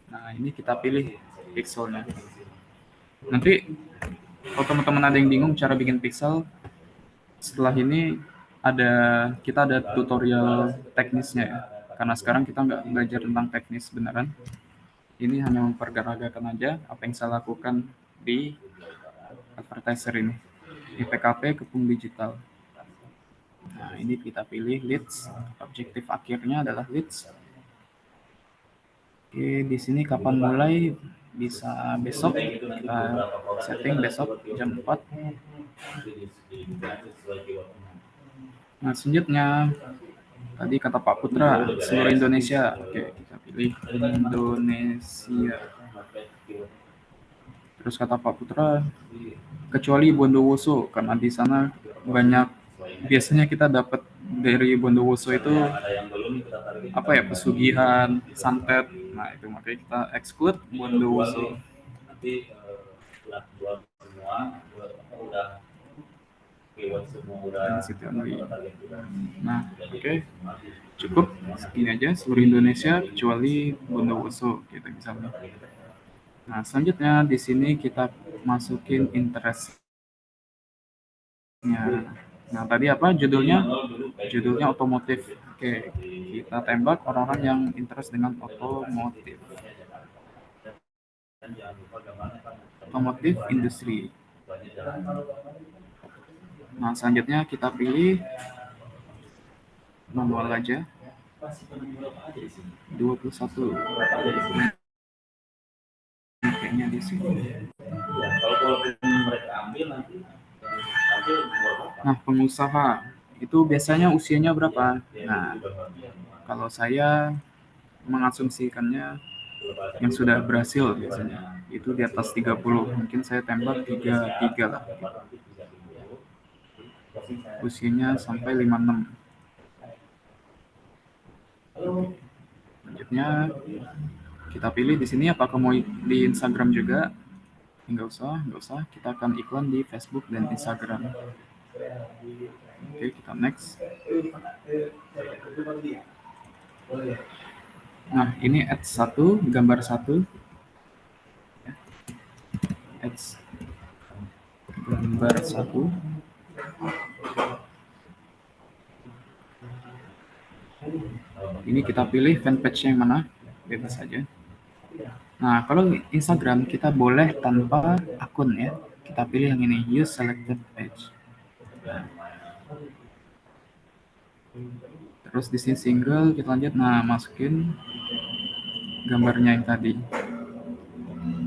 Nah, ini kita pilih pixelnya. Nanti kalau teman-teman ada yang bingung cara bikin pixel, setelah ini kita ada tutorial teknisnya ya. Karena sekarang kita nggak belajar tentang teknis beneran. Ini hanya mempergaragakan aja apa yang saya lakukan di advertiser ini. Di PKP Kepung Digital. Nah, ini kita pilih leads. Objektif akhirnya adalah leads. Oke, di sini kapan mulai? Bisa besok. Kita setting besok jam 4. Nah, selanjutnya tadi kata Pak Putra, seluruh Indonesia. Oke, kita pilih Indonesia. Terus kata Pak Putra, kecuali Bondowoso, karena di sana banyak, biasanya kita dapat dari Bondowoso itu apa ya, pesugihan, santet. Nah, itu makanya kita exclude Bondowoso. Nah, oke. Cukup segini aja, seluruh Indonesia kecuali Bondowoso gitu misalnya. Nah, selanjutnya di sini kita masukin interestnya. Nah, tadi apa judulnya? Judulnya otomotif. Oke, kita tembak orang-orang yang interest dengan otomotif. Otomotif industri. Nah, selanjutnya kita pilih manual aja. 21. Kayaknya di sini. Nah, pengusaha itu biasanya usianya berapa? Nah, kalau saya mengasumsikannya yang sudah berhasil biasanya itu di atas 30. Mungkin saya tembak 33 lah. Usianya sampai 56. Selanjutnya kita pilih di sini apakah mau di Instagram juga. Nggak usah. Kita akan iklan di Facebook dan Instagram. Oke, kita next. Nah, ini ads 1, gambar 1. Ads gambar 1. Ini kita pilih fanpage yang mana, bebas saja. Nah, kalau Instagram kita boleh tanpa akun ya. Kita pilih yang ini, use selected page. Terus di sini single, kita lanjut. Nah, masukin gambarnya yang tadi.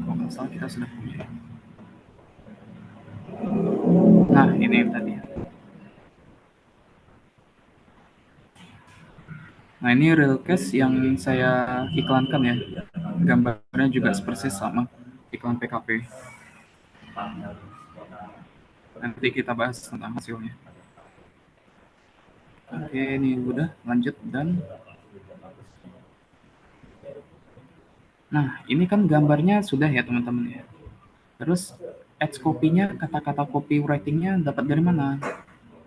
Kalau nggak salah kita sudah punya. Nah, ini yang tadi. Nah, ini real case yang saya iklankan ya. Gambarnya juga persis sama iklan PKP. Nanti kita bahas tentang hasilnya. Oke, ini udah lanjut dan nah, ini kan gambarnya sudah ya teman-teman ya. Terus ads copy-nya, kata-kata copywriting-nya dapat dari mana?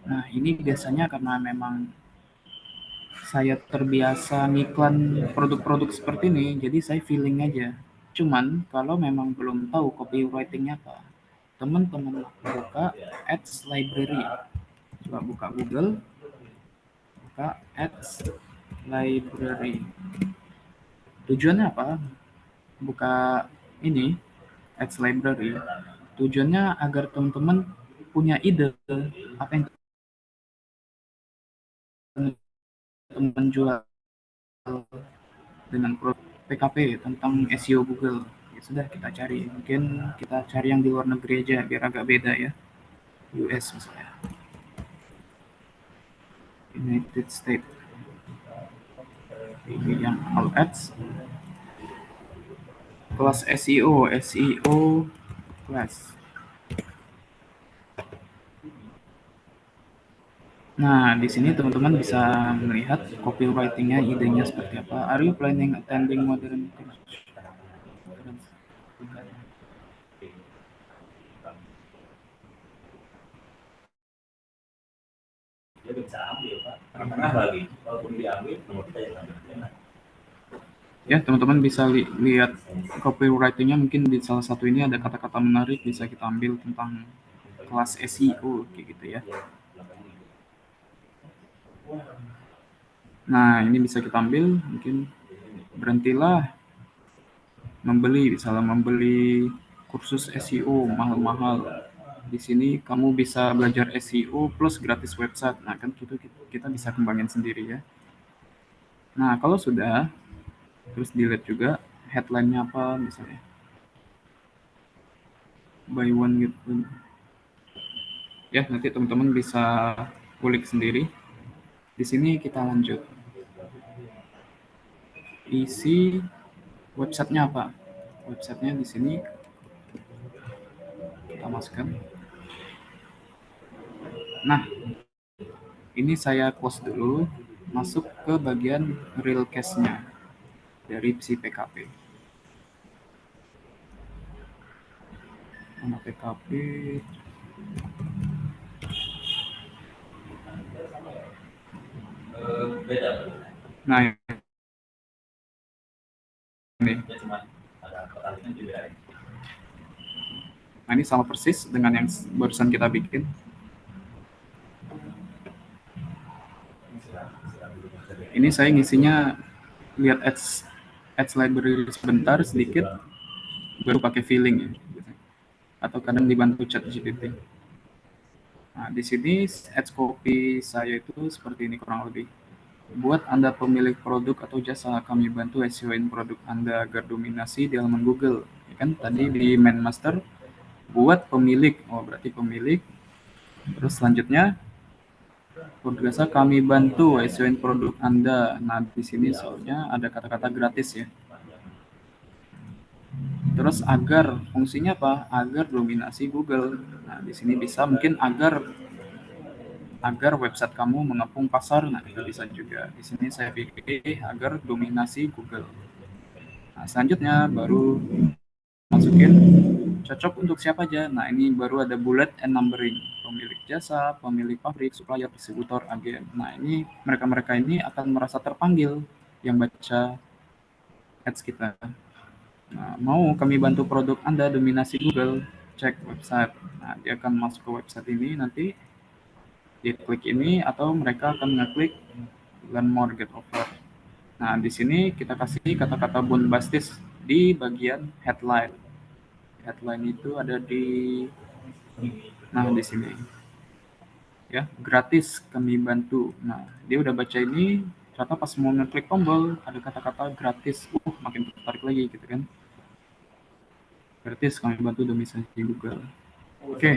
Nah, ini biasanya karena memang saya terbiasa ngiklan produk-produk seperti ini, jadi saya feeling aja. Cuman kalau memang belum tahu copywriting-nya apa, teman-teman buka ads library. Coba buka Google, buka ads library. Tujuannya apa? Buka ini ads library. Tujuannya agar teman-teman punya ide apa yang teman-teman jual dengan produk PKP tentang SEO Google. Ya sudah kita cari. Mungkin kita cari yang di luar negeri aja biar agak beda ya. US misalnya. United States. Ini yang all ads. Kelas SEO, SEO kelas. Nah, di sini teman-teman bisa melihat copywriting-nya, idenya seperti apa. Are you planning attending modern course? Ya, teman-teman bisa lihat copywriting-nya, mungkin di salah satu ini ada kata-kata menarik, bisa kita ambil tentang kelas SEO, kayak gitu ya. Nah, ini bisa kita ambil, mungkin berhentilah membeli, misalnya membeli kursus SEO mahal-mahal. Di sini kamu bisa belajar SEO plus gratis website. Nah, kan kita bisa kembangin sendiri ya. Nah, kalau sudah, terus dilihat juga headline-nya apa misalnya. Buy one get one. Ya, nanti teman-teman bisa kulik sendiri. Di sini kita lanjut. Isi websitenya apa? Websitenya di sini kita masukkan. Nah, ini saya close dulu, masuk ke bagian real case-nya dari si PKP. Mana PKP? Nah, ini. Nah, ini sama persis dengan yang barusan kita bikin. Ini saya ngisinya lihat ads library sebentar sedikit, baru pakai feeling ya. Atau kadang dibantu chat GPT. Nah, di sini ads copy saya itu seperti ini kurang lebih. Buat Anda pemilik produk atau jasa, kami bantu SEO-in produk Anda agar dominasi di halaman Google. Ya kan tadi di main master buat pemilik, oh berarti pemilik. Terus selanjutnya produk jasa kami bantu SEO-in produk Anda. Nah, di sini soalnya ada kata-kata gratis ya. Terus agar fungsinya apa? Agar dominasi Google. Nah, di sini bisa mungkin agar website kamu mengepung pasar. Nah, itu bisa juga. Di sini saya pilih agar dominasi Google. Nah, selanjutnya baru masukin cocok untuk siapa aja. Nah, ini baru ada bullet and numbering. Pemilik jasa, pemilik pabrik, supplier, distributor, agen. Nah, ini mereka-mereka ini akan merasa terpanggil yang baca ads kita. Nah, mau kami bantu produk Anda dominasi Google, cek website. Nah, dia akan masuk ke website ini, nanti dia klik ini, atau mereka akan ngeklik learn more, get offer. Nah, di sini kita kasih kata-kata bombastis di bagian headline. Headline itu ada di sini. Ya, gratis kami bantu. Nah, dia udah baca ini, ternyata pas mau ngeklik tombol ada kata-kata gratis. Makin tertarik lagi gitu kan. Gratis kami bantu domisili Google. Oke.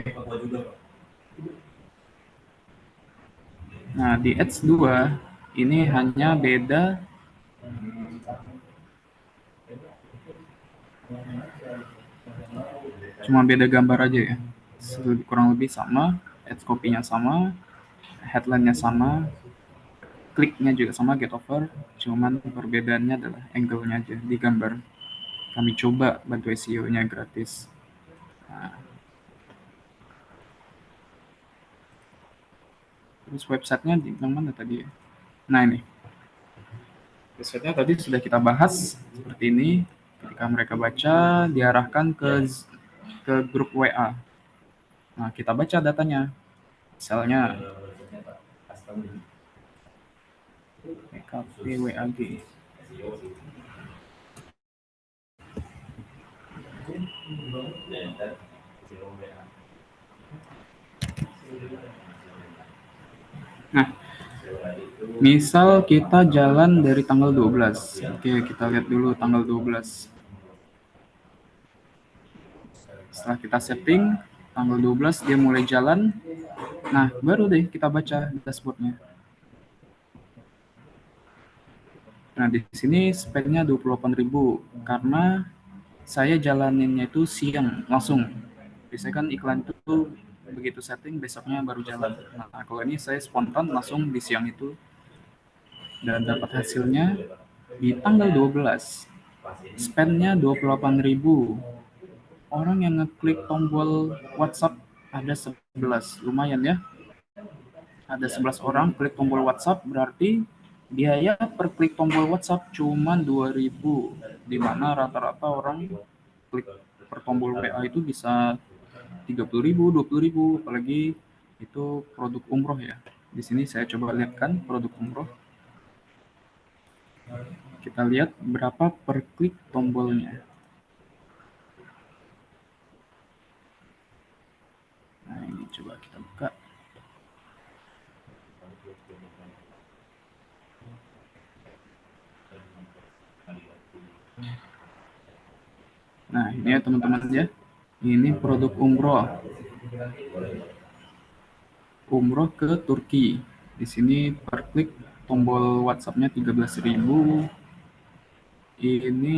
Nah, di ads 2 Ini hanya beda cuma beda gambar aja ya. Kurang lebih sama, ads copy-nya sama, headline-nya sama, kliknya juga sama, get over, cuman perbedaannya adalah angle-nya aja di gambar. Kami coba bantu SEO-nya gratis. Nah, terus website-nya di yang mana tadi ya? Nah ini, website-nya tadi sudah kita bahas seperti ini. Ketika mereka baca, diarahkan ke grup WA. Nah, kita baca datanya. Misalnya, PKP WAG. Nah, misal kita jalan dari tanggal 12. Oke, kita lihat dulu tanggal 12. Setelah kita setting, tanggal 12 dia mulai jalan. Nah, baru deh kita baca dashboardnya. Nah, di sini speknya 28.000 karena saya jalaninnya itu siang langsung. Biasanya kan iklan itu begitu setting besoknya baru jalan. Nah, kalau ini saya spontan langsung di siang itu dan dapat hasilnya di tanggal 12. Spendnya 28.000. Orang yang ngeklik tombol WhatsApp ada 11, lumayan ya. Ada 11 orang klik tombol WhatsApp, berarti biaya per klik tombol WhatsApp cuma 2.000, di mana rata-rata orang klik per tombol WA itu bisa 30.000, 20.000, apalagi itu produk umroh ya. Di sini saya coba lihatkan produk umroh. Kita lihat berapa per klik tombolnya. Nah, ini coba kita buka. Nah, ini ya teman-teman ya. Ini produk umroh. Umroh ke Turki. Di sini per klik tombol WhatsApp-nya 13.000. Ini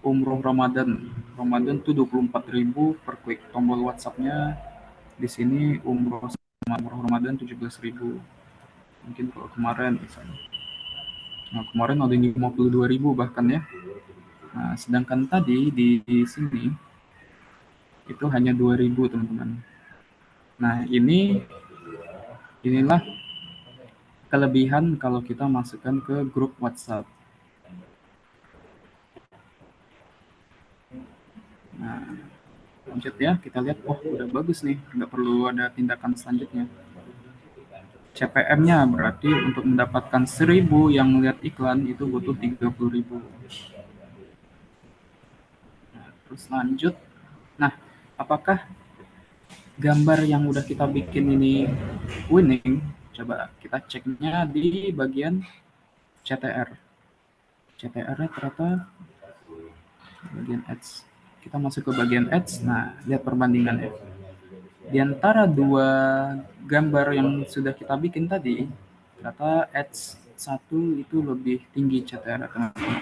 umroh Ramadan. Ramadan tuh 24.000 per klik tombol WhatsApp-nya. Di sini umroh Ramadan 17.000. Mungkin kalau kemarin misalnya. Nah, kemarin ada 52.000 bahkan ya. Nah, sedangkan tadi di sini itu hanya 2.000 teman-teman. Nah, inilah kelebihan kalau kita masukkan ke grup WhatsApp. Nah, lanjut ya, kita lihat, oh udah bagus nih, nggak perlu ada tindakan selanjutnya. CPM-nya berarti untuk mendapatkan 1.000 yang melihat iklan itu butuh 30.000. Nah, terus lanjut. Nah, apakah gambar yang udah kita bikin ini winning? Coba kita ceknya di bagian CTR. CTR-nya ternyata bagian ads. Kita masuk ke bagian ads. Nah, lihat perbandingannya. Di antara dua gambar yang sudah kita bikin tadi, ternyata ads satu itu lebih tinggi CTR, teman-teman.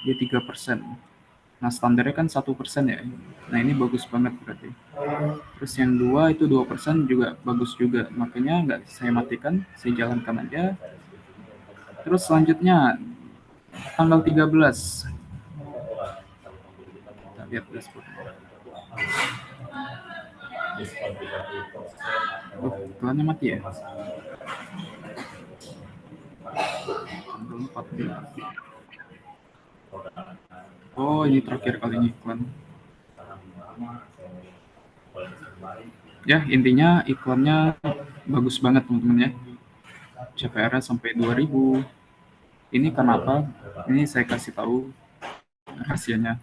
Dia 3%. Nah, standarnya kan 1% ya. Nah, ini bagus banget berarti. Terus yang dua itu 2% juga bagus juga. Makanya nggak saya matikan, saya jalankan aja. Terus selanjutnya, tanggal 13. Kita lihat dashboardnya. Oh, iklannya mati ya? Tanggal 14. Oh, ini terakhir kalinya iklan. Ya, intinya iklannya bagus banget teman-teman ya. CPR-nya sampai 2.000. Ini kenapa? Ini saya kasih tahu rahasianya.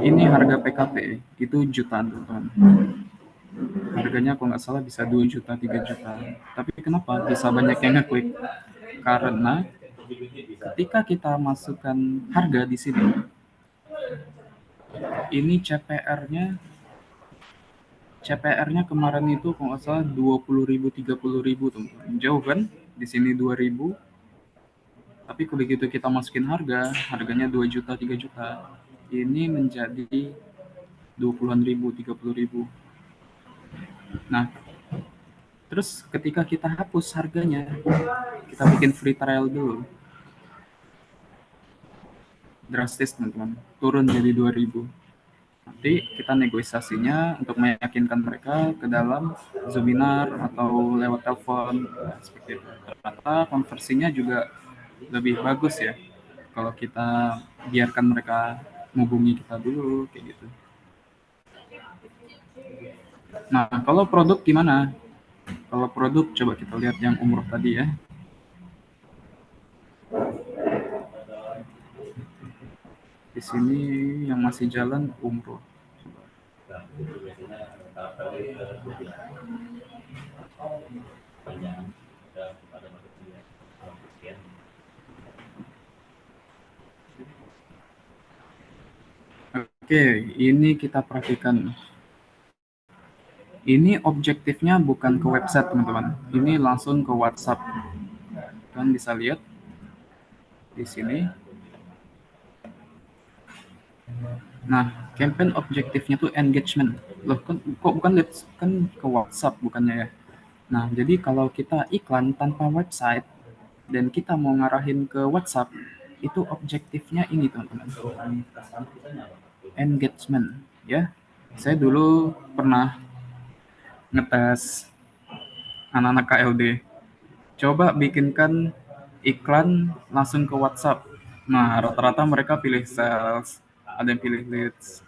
Ini harga PKP itu jutaan teman-teman. Harganya kalau nggak salah bisa 2 juta, 3 juta. Tapi kenapa bisa banyak yang ngeklik? Karena ketika kita masukkan harga di sini, ini CPR-nya kemarin itu kalau nggak salah 20.000, 30.000 teman-teman. Jauh kan? di sini 2.000, tapi begitu kita masukin harganya 2 juta, 3 juta, ini menjadi 20-an ribu, 30 ribu. Nah, terus ketika kita hapus harganya, kita bikin free trial dulu. Drastis, teman-teman. Turun jadi 2.000. Nanti kita negosiasinya untuk meyakinkan mereka ke dalam Zoominar atau lewat telepon. Nah, seperti itu. Ternyata konversinya juga lebih bagus ya kalau kita biarkan mereka menghubungi kita dulu, kayak gitu. Nah, kalau produk gimana? Kalau produk, coba kita lihat yang umroh tadi ya. Di sini yang masih jalan umroh. Oke, ini kita perhatikan. Ini objektifnya bukan ke website, teman-teman. Ini langsung ke WhatsApp. Kalian bisa lihat di sini. Nah, campaign objektifnya tuh engagement. Loh, kok bukan leads? Kan ke WhatsApp bukannya ya? Nah, jadi kalau kita iklan tanpa website dan kita mau ngarahin ke WhatsApp, itu objektifnya ini, teman-teman. Engagement, ya. Saya dulu pernah ngetes anak-anak KLD. Coba bikinkan iklan langsung ke WhatsApp. Nah, rata-rata mereka pilih sales, ada yang pilih leads.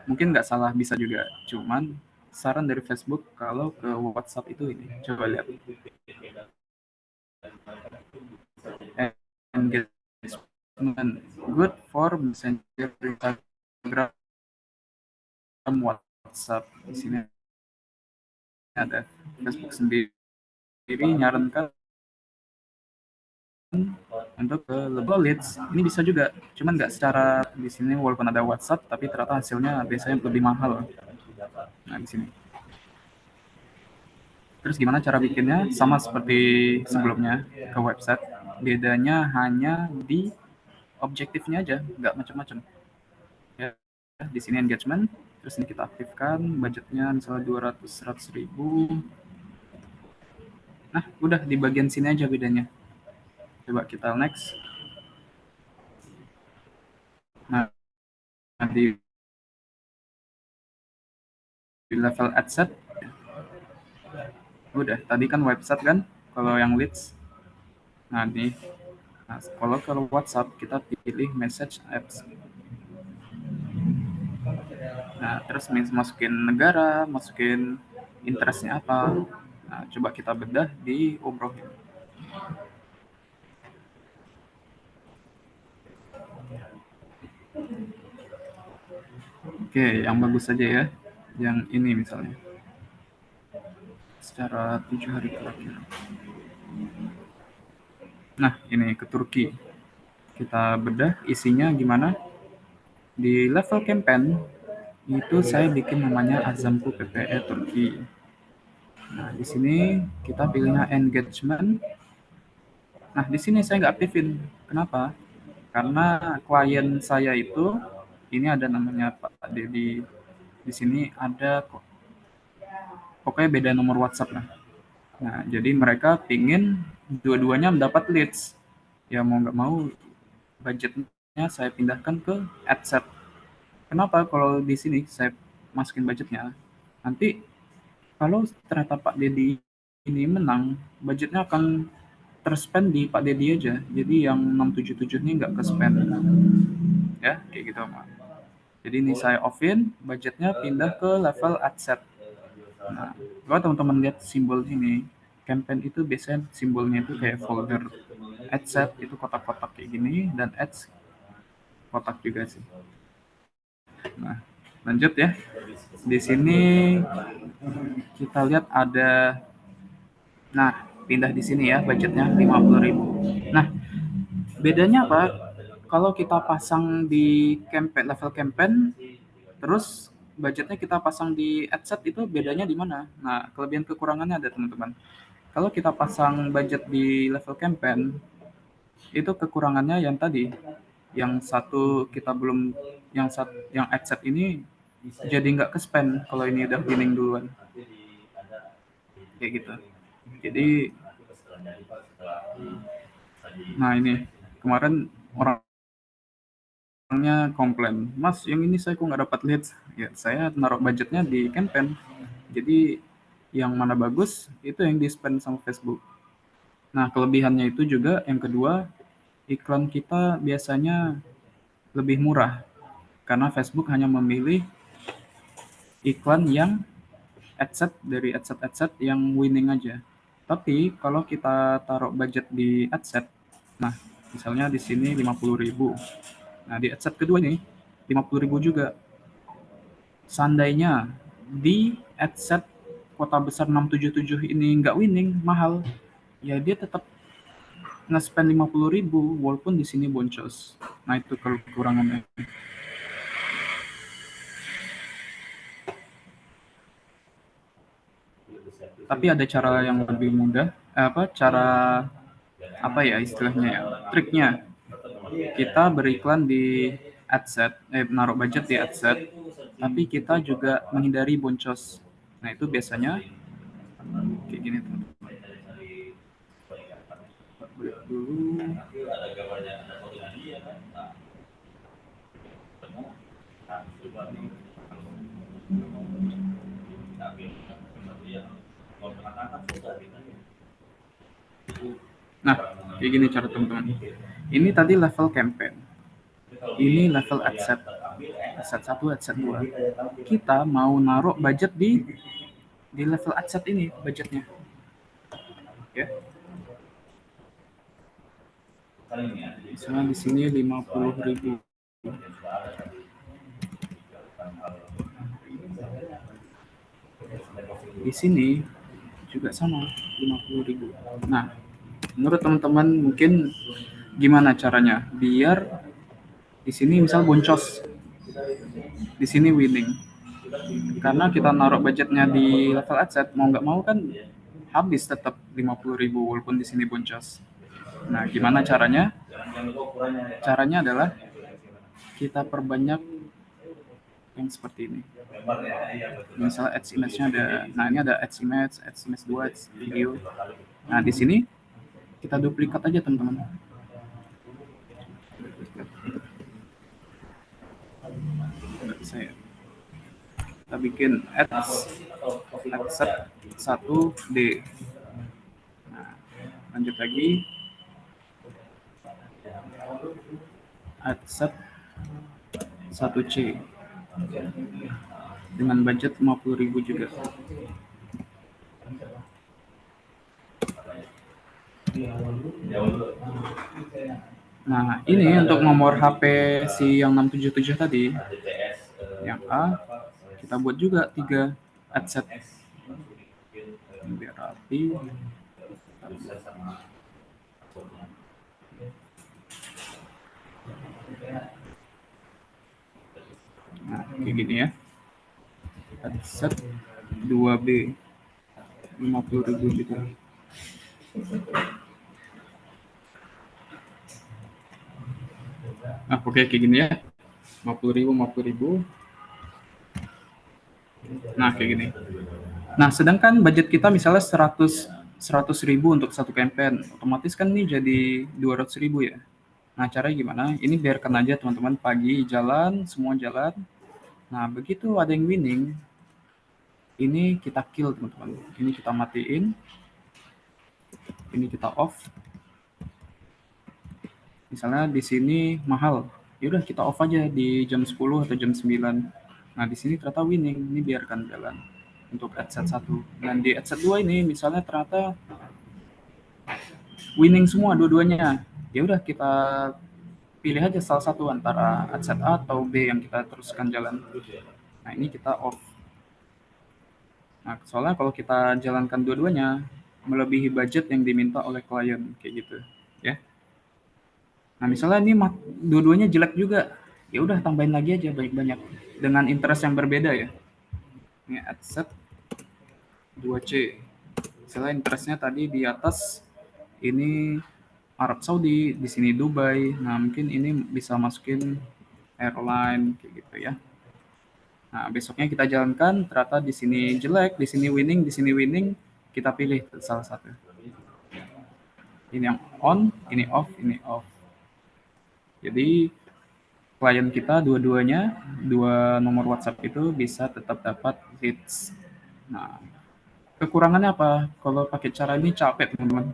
Mungkin nggak salah, bisa juga. Cuman saran dari Facebook kalau ke WhatsApp itu ini. Coba lihat. Engagement good for Messenger, Instagram, WhatsApp. Di sini ada Facebook sendiri nyarankan untuk lebih leads. Ini bisa juga, cuman nggak secara di sini walaupun ada WhatsApp, tapi ternyata hasilnya biasanya lebih mahal. Nah, di sini. Terus gimana cara bikinnya? Sama seperti sebelumnya ke website. Bedanya hanya di objektifnya aja, nggak macam-macam. Ya, di sini engagement, terus ini kita aktifkan budgetnya misalnya 200-100 ribu. Nah, udah di bagian sini aja bedanya. Coba kita next. Nah, di level ad set, udah tadi kan website kan, kalau yang leads. Nah, kalau ke WhatsApp kita pilih message apps. Nah, terus masukin negara, masukin interestnya apa. Nah, coba kita bedah di umroh ini. Oke, yang bagus saja ya. Yang ini misalnya. Secara 7 hari terakhir. Nah, ini ke Turki. Kita bedah isinya gimana. Di level campaign, itu saya bikin namanya Azamku PPE Turki. Nah, di sini kita pilihnya engagement. Nah, di sini saya nggak aktifin. Kenapa? Karena klien saya itu, ini ada namanya Pak Dedi. Di sini ada kok. Pokoknya beda nomor WhatsApp lah. Nah, jadi mereka pingin dua-duanya mendapat leads. Ya mau nggak mau budgetnya saya pindahkan ke adset. Kenapa? Kalau di sini saya masukin budgetnya, nanti kalau ternyata Pak Dedi ini menang, budgetnya akan terspend di Pak Dedi aja. Jadi yang 677 ini nggak ke spend. Ya, kayak gitu, Pak. Jadi ini saya off-in, budgetnya pindah ke level adset. Nah, kalau teman-teman lihat simbol ini, campaign itu biasanya simbolnya itu kayak folder. Adset itu kotak-kotak kayak gini, dan ads kotak juga sih. Nah, lanjut ya. Di sini kita lihat ada, nah pindah di sini ya, budgetnya 50.000. Nah, bedanya apa? Kalau kita pasang di campaign, level campaign, terus budgetnya kita pasang di adset, itu bedanya di mana? Nah, kelebihan kekurangannya ada, teman-teman. kalau kita pasang budget di level campaign, itu kekurangannya yang tadi, yang satu kita belum, yang adset ini jadi nggak ke spend kalau ini udah winning duluan, kayak gitu. Jadi, nah ini kemarin orangnya komplain, Mas, yang ini saya kok nggak dapat leads. Ya, saya naruh budgetnya di campaign. Jadi yang mana bagus itu yang di spend sama Facebook. Nah, kelebihannya itu juga yang kedua, iklan kita biasanya lebih murah karena Facebook hanya memilih iklan yang adset dari adset yang winning aja. Tapi kalau kita taruh budget di adset, nah misalnya di sini 50.000. Nah, di adset kedua ini 50.000 juga. Seandainya di adset kota besar 677 ini nggak winning, mahal, ya dia tetap nge-spend 50.000 walaupun di sini boncos. Nah, itu kekurangannya. Tapi ada cara yang lebih mudah, istilahnya ya, triknya. Kita beriklan di adset, naruh budget di adset, tapi kita juga menghindari boncos. Nah, itu biasanya kayak gini tuh. Dulu. Nah, kayak gini cara teman-teman. Ini tadi level campaign. Ini level adset. Adset 1, adset 2. Kita mau naruh budget di level adset ini budgetnya. Ya. Misalnya di sini 50.000. Di sini juga sama 50.000. Nah, menurut teman-teman mungkin gimana caranya biar di sini misal boncos, di sini winning? Karena kita naruh budgetnya di level adset, mau nggak mau kan habis tetap 50.000 walaupun di sini boncos. Nah, gimana caranya? Caranya adalah kita perbanyak yang seperti ini. Misalnya ads image-nya ada, nah ini ada ads image 2, ads video. Nah, di sini kita duplikat aja teman-teman. Kita bikin ads adset 1D. Nah, lanjut lagi. Adset 1C dengan budget 50.000 juga. Nah, ini untuk nomor HP si yang 677 tadi, yang A, kita buat juga 3 adset. Biar rapi. Nah, kayak gini ya. Adset 2B 50.000 juga. Nah, oke, kayak gini ya. 50.000. Nah, kayak gini. Nah, sedangkan budget kita misalnya 100.000 untuk satu campaign, otomatis kan ini jadi 200.000 ya. Nah, caranya gimana? Ini biarkan aja teman-teman, pagi jalan, semua jalan. Nah, begitu ada yang winning, ini kita kill teman-teman. Ini kita matiin, ini kita off. Misalnya di sini mahal, yaudah kita off aja di jam 10 atau jam 9. Nah, di sini ternyata winning, ini biarkan jalan untuk adset 1. Dan di adset 2 ini misalnya ternyata winning semua dua-duanya. Ya udah kita pilih aja salah satu antara adset A atau B yang kita teruskan jalan. Nah, ini kita off. Nah, soalnya kalau kita jalankan dua-duanya melebihi budget yang diminta oleh klien kayak gitu, ya. Nah, misalnya ini dua-duanya jelek juga, ya udah tambahin lagi aja banyak-banyak dengan interest yang berbeda ya. Ini adset 2C. Selain interestnya tadi di atas, ini Arab Saudi, di sini Dubai. Nah, mungkin ini bisa masukin airline kayak gitu ya. Nah, besoknya kita jalankan, ternyata di sini jelek, di sini winning, kita pilih salah satu. Ini yang on, ini off, ini off. Jadi klien kita dua-duanya, dua nomor WhatsApp itu bisa tetap dapat leads. Nah, kekurangannya apa? Kalau pakai cara ini capek, teman-teman.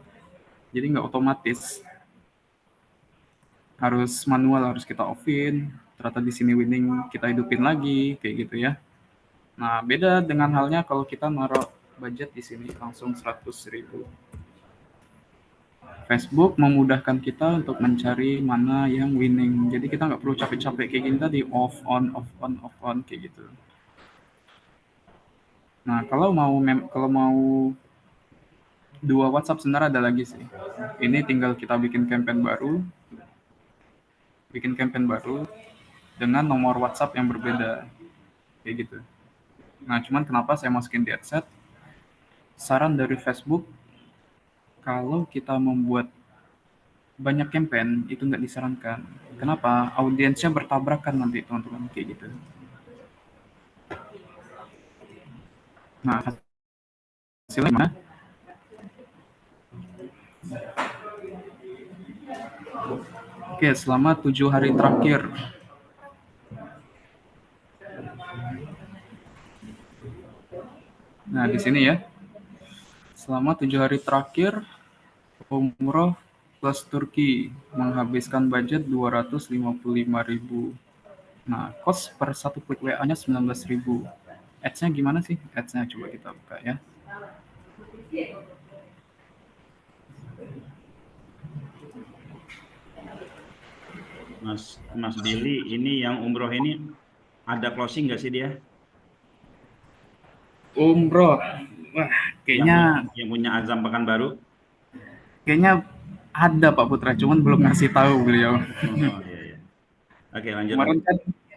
Jadi nggak otomatis. Harus manual, harus kita offin. Ternyata di sini winning, kita hidupin lagi, kayak gitu ya. Nah, beda dengan halnya kalau kita naruh budget di sini langsung 100.000. Facebook memudahkan kita untuk mencari mana yang winning. Jadi kita nggak perlu capek-capek kayak gini tadi, off on kayak gitu. Nah, kalau mau dua WhatsApp sebenarnya ada lagi sih. Ini tinggal kita bikin campaign baru dengan nomor WhatsApp yang berbeda, kayak gitu. Nah, cuman kenapa saya masukin di adset? Saran dari Facebook, kalau kita membuat banyak campaign itu nggak disarankan. Kenapa? Audiensnya bertabrakan nanti, teman-teman, kayak gitu. Nah, hasilnya gimana? Oke, selama 7 hari terakhir. Nah, di sini ya. Selama 7 hari terakhir, umroh plus Turki menghabiskan budget 255.000. Nah, cost per satu klik WA-nya 19.000. Ads-nya gimana sih? Ads-nya coba kita buka ya. Mas Billy, ini yang umroh ini ada closing nggak sih dia? Umroh, wah, kayaknya Yang punya Azam Pekanbaru? kayaknya ada Pak Putra, cuman belum ngasih tahu beliau. Oh iya. Oke, lanjut.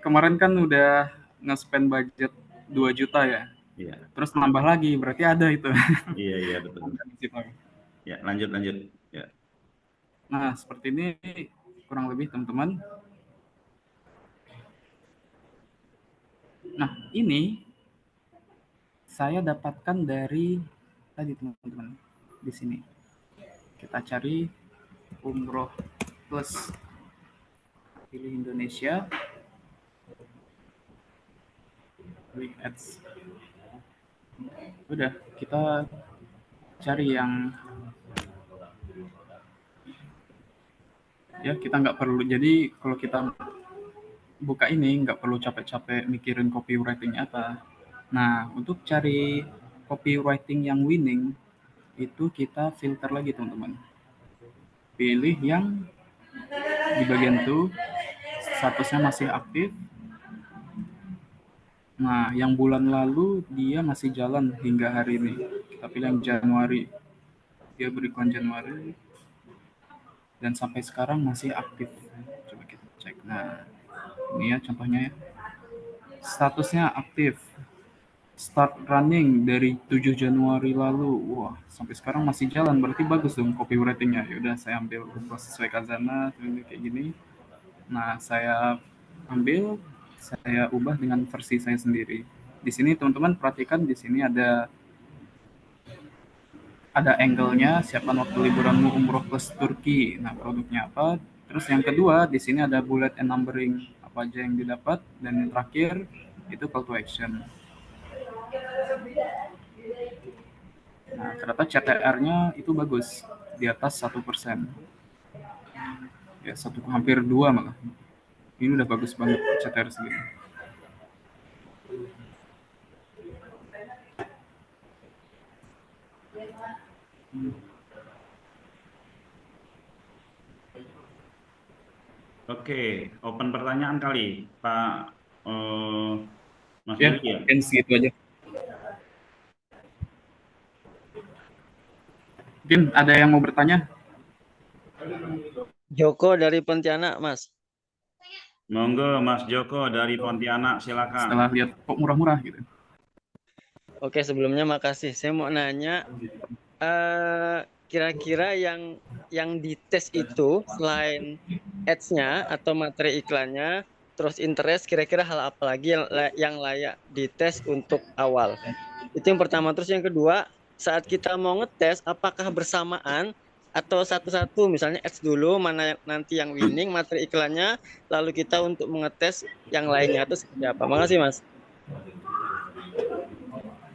Kemarin kan udah nge-spend budget 2 juta ya. Iya. Terus nambah lagi, berarti ada itu. Iya betul. Ya, lanjut. Ya. Nah, seperti ini kurang lebih teman-teman. Nah, ini saya dapatkan dari tadi teman-teman di sini. Kita cari umroh plus, pilih Indonesia, pilih ads. Udah, kita cari yang ya kita nggak perlu. Jadi kalau kita buka ini nggak perlu capek-capek mikirin copywriting apa. Nah, untuk cari copywriting yang winning itu kita filter lagi teman-teman. Pilih yang di bagian itu statusnya masih aktif. Nah, yang bulan lalu dia masih jalan hingga hari ini. Kita pilih yang Januari. Dia beriklan Januari dan sampai sekarang masih aktif. Coba kita cek. Nah, ini ya contohnya ya. Statusnya aktif. Start running dari 7 Januari lalu. Wah, sampai sekarang masih jalan. Berarti bagus dong copywriting-nya. Yaudah, saya ambil sesuai Kazana kayak gini. Nah, saya ambil, saya ubah dengan versi saya sendiri. Di sini teman-teman perhatikan, di sini ada angle-nya, siapkan waktu liburanmu umroh plus Turki. Nah, produknya apa? Terus yang kedua, di sini ada bullet and numbering, apa aja yang didapat, dan yang terakhir itu call to action. Nah, ternyata CTR-nya itu bagus, di atas 1%. Ya, hampir 2 malah. Ini udah bagus banget CTR segini. Oke, open pertanyaan kali, Pak Mas Ya, Billy ya? mungkin segitu aja. Mungkin ada yang mau bertanya? Joko dari Pontianak, Mas. Monggo Mas Joko dari Pontianak, silakan. Setelah lihat kok murah-murah gitu. Oke, sebelumnya makasih. Saya mau nanya, kira-kira yang dites itu selain ads-nya atau materi iklannya, terus interest, kira-kira hal apa lagi yang layak dites untuk awal? Itu yang pertama. Terus yang kedua, saat kita mau ngetes, apakah bersamaan atau satu-satu, misalnya ads dulu, mana nanti yang winning, materi iklannya, lalu kita untuk mengetes yang lainnya, atau seperti apa? Makasih, Mas.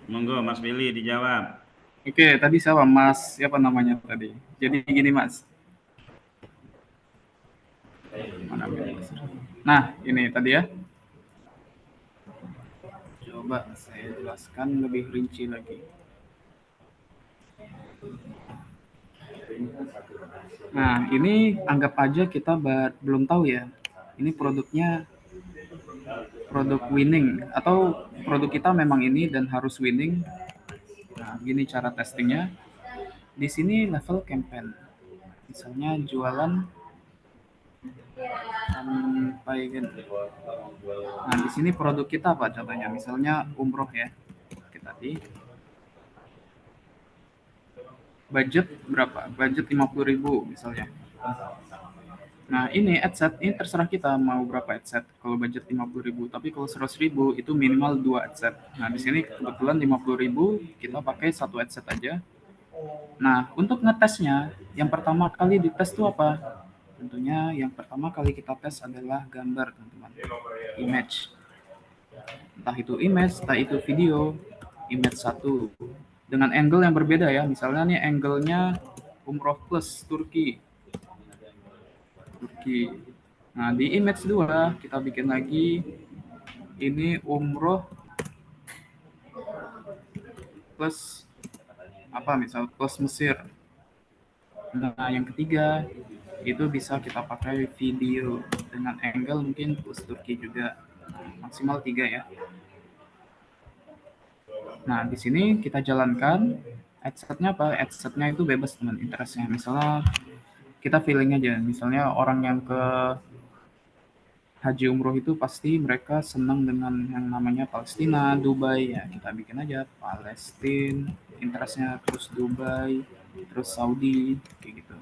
Monggo Mas Billy dijawab. Oke, tadi siapa Mas? Siapa namanya tadi? Jadi gini Mas. Mana Mas? Nah, ini tadi ya. Coba saya jelaskan lebih rinci lagi. Nah, ini anggap aja kita belum tahu ya. Ini produknya produk winning atau produk kita memang ini dan harus winning. Nah, gini cara testingnya. Di sini level campaign. Misalnya jualan sampai gitu. Nah, di sini produk kita apa contohnya? Misalnya umroh ya. Oke, tadi budget berapa? Budget 50.000 misalnya. Nah, ini adset ini terserah kita mau berapa adset. Kalau budget 50.000, tapi kalau 100.000 itu minimal 2 adset. Nah, di sini kebetulan 50.000 kita pakai 1 adset aja. Nah, untuk ngetesnya, yang pertama kali dites itu apa? Tentunya yang pertama kali kita tes adalah gambar, teman-teman. Image. Entah itu image, entah itu video, image 1. Dengan angle yang berbeda ya. Misalnya nih angle-nya umroh plus Turki. Nah, di image 2 kita bikin lagi ini umroh plus apa misal plus Mesir. Nah, yang ketiga itu bisa kita pakai video dengan angle mungkin plus Turki juga, maksimal 3 ya. Nah, di sini kita jalankan adsetnya apa? Adsetnya itu bebas teman, interestnya. Misalnya kita feeling aja, misalnya orang yang ke haji umroh itu pasti mereka senang dengan yang namanya Palestina, Dubai, ya kita bikin aja Palestina, interestnya terus Dubai, terus Saudi, kayak gitu.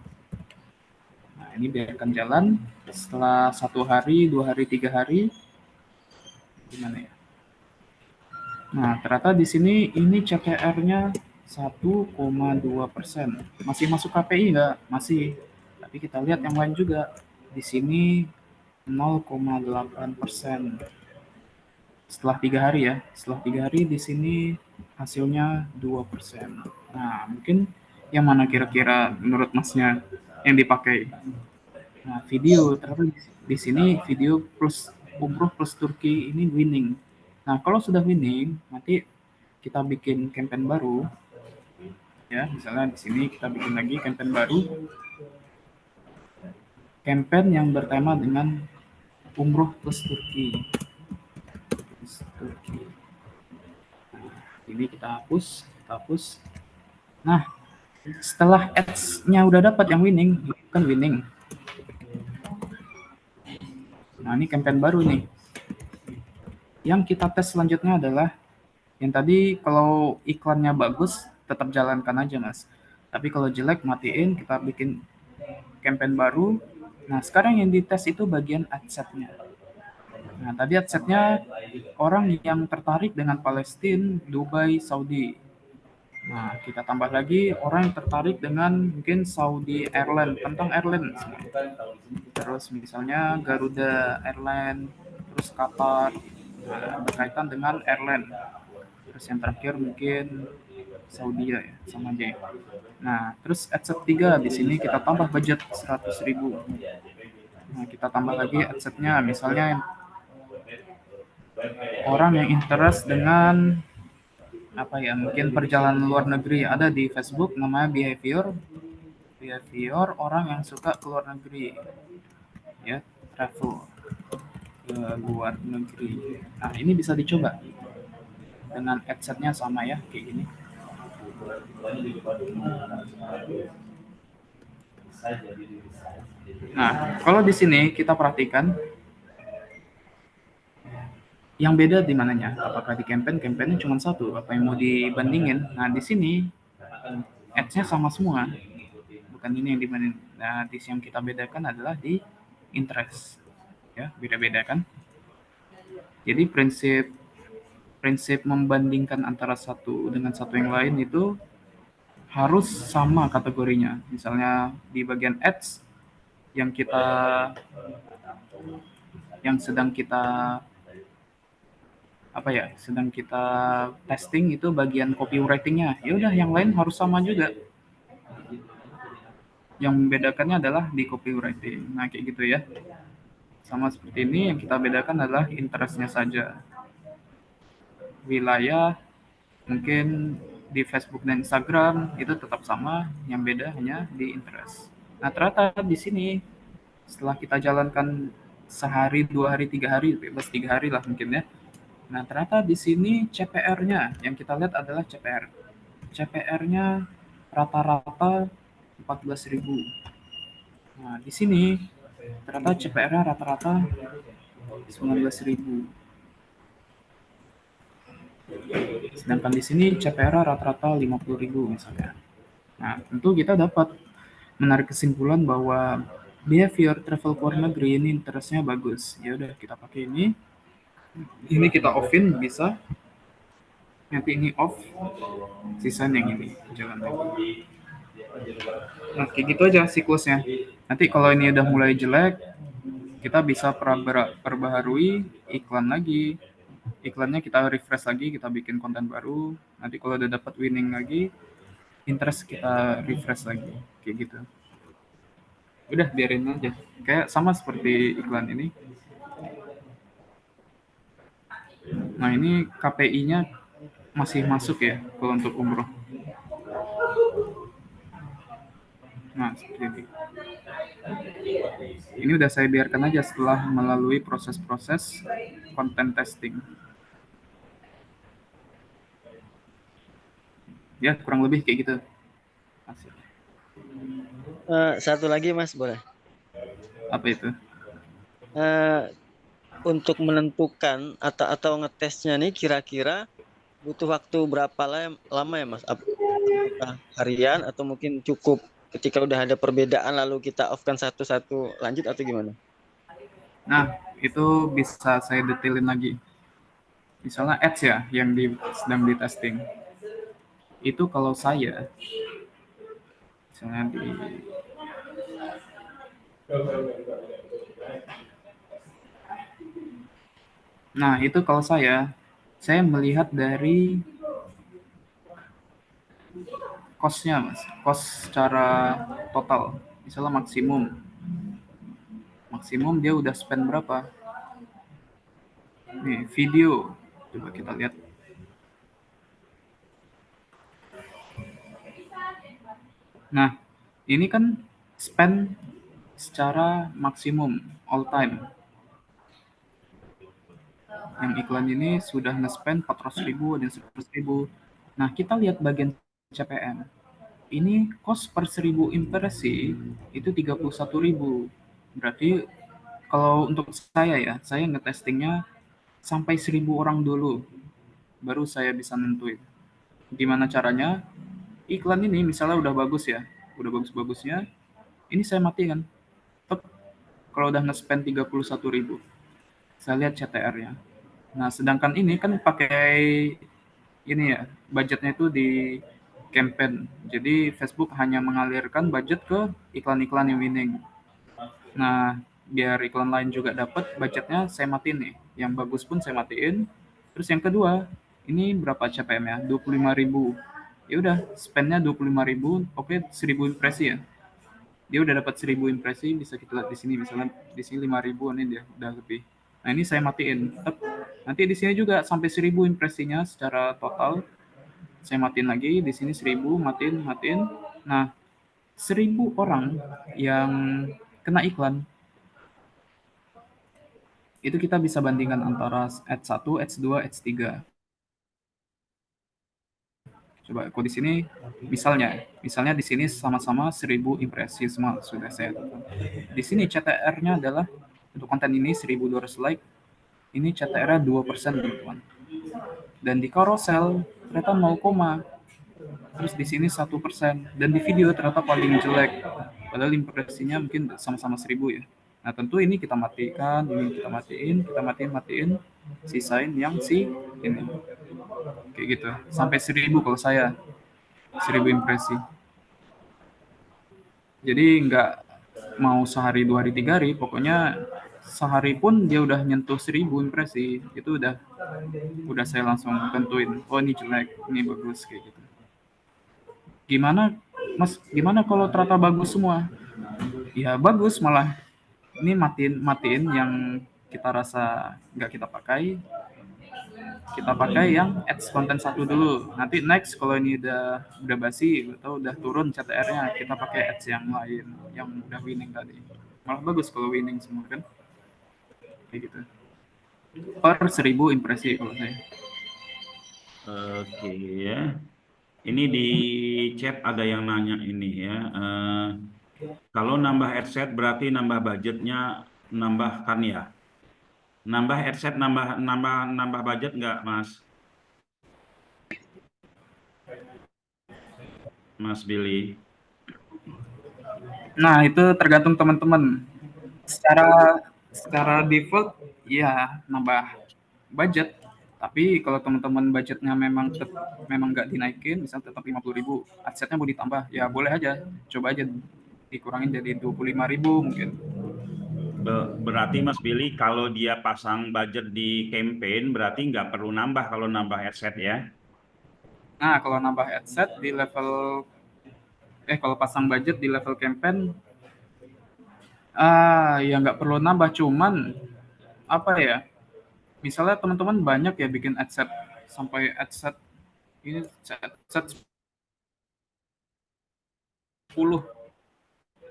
Nah, ini biarkan jalan. Setelah 1 hari, 2 hari, 3 hari, gimana ya? Nah, ternyata di sini ini CTR-nya 1,2%. Masih masuk KPI nggak? Masih. Tapi kita lihat yang lain juga. Di sini 0,8%. Setelah 3 hari ya. Setelah 3 hari di sini hasilnya 2%. Nah, mungkin yang mana kira-kira menurut Masnya yang dipakai? Nah, video ternyata di sini video plus umroh plus Turki ini winning. Nah, kalau sudah winning, nanti kita bikin campaign baru. Ya, misalnya di sini kita bikin lagi campaign baru. Campaign yang bertema dengan umroh plus Turki. Nah, ini kita hapus. Nah, setelah ads-nya udah dapat yang winning, kan winning. Nah, ini campaign baru nih. Yang kita tes selanjutnya adalah yang tadi kalau iklannya bagus, tetap jalankan aja, Mas. Tapi kalau jelek, matiin, kita bikin campaign baru. Nah, sekarang yang dites itu bagian adsetnya. Nah, tadi adsetnya orang yang tertarik dengan Palestina, Dubai, Saudi. Nah, kita tambah lagi orang yang tertarik dengan mungkin Saudi Airlines, tentang airline. Terus misalnya Garuda Airlines, terus Qatar, berkaitan dengan airline. Terus yang terakhir mungkin Saudi ya, sama aja. Nah, terus adset 3 di sini kita tambah budget 100.000. Nah, kita tambah lagi adsetnya, misalnya orang yang interest dengan apa ya, mungkin perjalanan luar negeri, ada di Facebook namanya behavior orang yang suka ke luar negeri, ya, travel ke luar negeri. Nah, ini bisa dicoba dengan adsetnya sama ya, kayak gini. Nah, kalau di sini kita perhatikan yang beda di mananya? Apakah di campaign-nya cuma satu? Apa yang mau dibandingin? Nah, di sini ads-nya sama semua, bukan ini yang dibanding. Nah, yang kita bedakan adalah di interest, ya, beda-beda kan. Jadi prinsip membandingkan antara satu dengan satu yang lain itu harus sama kategorinya. Misalnya di bagian ads yang sedang kita sedang kita testing itu bagian copywriting-nya. Ya udah, yang lain harus sama juga. Yang membedakannya adalah di copywriting. Nah, kayak gitu ya. Sama seperti ini, yang kita bedakan adalah interest-nya saja. Wilayah mungkin di Facebook dan Instagram itu tetap sama, yang beda hanya di interest. Nah, ternyata di sini setelah kita jalankan sehari, 2 hari, 3 hari, bebas 3 hari lah mungkin ya. Nah, ternyata di sini CPR-nya yang kita lihat adalah CPR. CPR-nya rata-rata 14.000. Nah, di sini ternyata CPR-nya rata-rata 19.000. Sedangkan di sini CPR rata-rata 50.000 misalnya. Nah, tentu kita dapat menarik kesimpulan bahwa behavior travel ke luar negeri ini interestnya bagus. Ya udah, kita pakai ini. Ini kita off-in bisa. Nanti ini off. Sisanya yang ini jalan lagi. Nah, kayak gitu aja siklusnya. Nanti kalau ini udah mulai jelek, kita bisa perbaharui iklan lagi. Iklannya kita refresh lagi, kita bikin konten baru. Nanti kalau udah dapat winning lagi, interest kita refresh lagi, kayak gitu. Udah, biarin aja. Kayak sama seperti iklan ini. Nah, ini KPI-nya masih masuk ya kalau untuk umroh. Nah, seperti ini. Ini udah saya biarkan aja setelah melalui proses-proses content testing. Ya, kurang lebih kayak gitu. Satu lagi Mas, boleh? Apa itu? Untuk menentukan atau ngetesnya nih kira-kira butuh waktu berapa lama ya Mas? Apakah harian atau mungkin cukup ketika udah ada perbedaan lalu kita off-kan satu-satu lanjut atau gimana? Nah, itu bisa saya detailin lagi. Misalnya ads ya yang sedang di testing. Itu kalau saya misalnya Nah, itu kalau saya melihat dari cost-nya, Mas. Cost secara total. Misalnya maksimum dia udah spend berapa? Nih, video. Coba kita lihat. Nah, ini kan spend secara maksimum all time. Yang iklan ini sudah nge-spend 400.000 dan 100.000. Nah, kita lihat bagian CPM. Ini cost per 1.000 impresi itu 31.000. Berarti kalau untuk saya ngetestingnya sampai 1.000 orang dulu, baru saya bisa nentuin. Gimana caranya? Iklan ini misalnya udah bagus ya, udah bagus-bagusnya, ini saya matikan. Kalau udah nge-spend 31.000, saya lihat CTR-nya. Nah, sedangkan ini kan pakai ini ya, budgetnya itu di campaign. Jadi Facebook hanya mengalirkan budget ke iklan-iklan yang winning. Nah, biar iklan lain juga dapat budgetnya, saya matiin nih. Yang bagus pun saya matiin. Terus yang kedua, ini berapa CPM-nya? 25.000. Ya udah, spend-nya 25.000, oke 1.000 impresi ya. Dia udah dapat 1.000 impresi, bisa kita lihat di sini, misalnya di sini 5.000, ini dia udah lebih. Nah, ini saya matiin. Nanti di sini juga sampai 1.000 impresinya secara total. Saya matiin lagi, di sini 1.000, matiin. Nah, 1.000 orang yang kena iklan, itu kita bisa bandingkan antara ads 1, ads 2, ads 3. Coba aku di sini misalnya di sini sama-sama 1.000 impresi semua sudah saya tutup. Di sini CTR-nya adalah untuk konten ini 1.200 like. Ini CTR-nya 2%, teman-teman. Dan di carousel ternyata 0, terus di sini 1%, dan di video ternyata paling jelek, padahal impresinya mungkin sama-sama 1000 ya. Nah tentu ini kita matikan, ini kita matiin, sisain yang si ini, kayak gitu, sampai 1000 kalau saya, 1000 impresi. Jadi nggak mau sehari, 2 hari, 3 hari, pokoknya sehari pun dia udah nyentuh 1000 impresi, itu udah saya langsung tentuin, oh ini jelek, ini bagus, kayak gitu. Gimana Mas, gimana kalau ternyata bagus semua? Ya bagus malah. Ini matiin yang kita rasa nggak kita pakai yang ads konten 1 dulu. Nanti next kalau ini udah basi atau udah turun CTR-nya, kita pakai ads yang lain yang udah winning tadi. Malah bagus kalau winning semua kan. Kayak gitu. Per 1000 impresi kalau saya. Oke ya. Ini di chat ada yang nanya ini ya. Kalau nambah adset berarti nambah budgetnya, nambahkan ya. Nambah adset, nambah budget nggak, Mas? Mas Billy. Nah, itu tergantung teman-teman. Secara default ya nambah budget. Tapi kalau teman-teman budgetnya memang nggak dinaikin, misal tetap 50.000, adsetnya mau ditambah, ya boleh aja. Coba aja dikurangin jadi 25.000 mungkin. Berarti Mas Billy kalau dia pasang budget di campaign berarti nggak perlu nambah kalau nambah adset ya? Nah, kalau nambah adset di level kalau pasang budget di level campaign, ya nggak perlu nambah, cuman apa ya? Misalnya teman-teman banyak ya bikin adset sampai adset ini adset 10,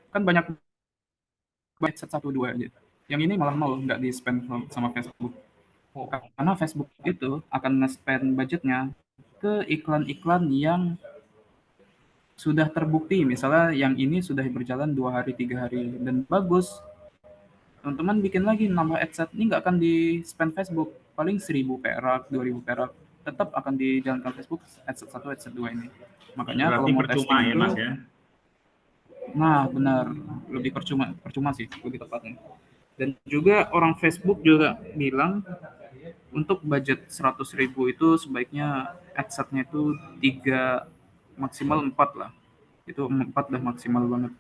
kan banyak adset 1-2 aja. Yang ini malah 0, nggak di spend sama Facebook. Karena Facebook itu akan nge-spend budgetnya ke iklan-iklan yang sudah terbukti, misalnya yang ini sudah berjalan 2 hari, 3 hari, dan bagus. Teman-teman bikin lagi nambah adset, ini nggak akan di spend Facebook, paling 1000 perak, 2000 perak, tetap akan dijalankan Facebook adset 1, adset 2 ini. Makanya Berarti kalau mau percuma testing ya itu, Mas ya? nah benar, lebih percuma sih lebih tepatnya. Dan juga orang Facebook juga bilang untuk budget 100.000 itu sebaiknya adsetnya itu 3, maksimal 4 lah. Itu 4 udah maksimal banget.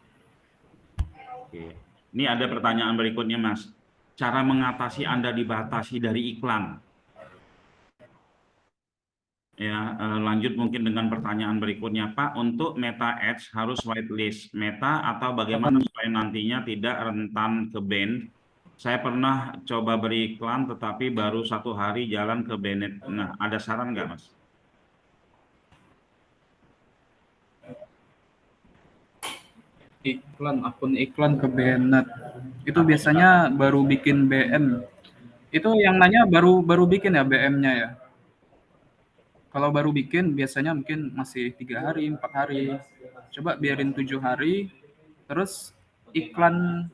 Oke. Ini ada pertanyaan berikutnya Mas. Cara mengatasi Anda dibatasi dari iklan. Ya, lanjut mungkin dengan pertanyaan berikutnya Pak. Untuk Meta Ads harus whitelist Meta atau bagaimana supaya nantinya tidak rentan ke ban? Saya pernah coba beriklan tetapi baru 1 hari jalan ke banned. Nah, ada saran nggak Mas? Akun iklan ke banned. Itu biasanya baru bikin BM. Itu yang nanya baru bikin ya BM-nya ya. Kalau baru bikin biasanya mungkin masih 3 hari, 4 hari. Coba biarin 7 hari, terus iklan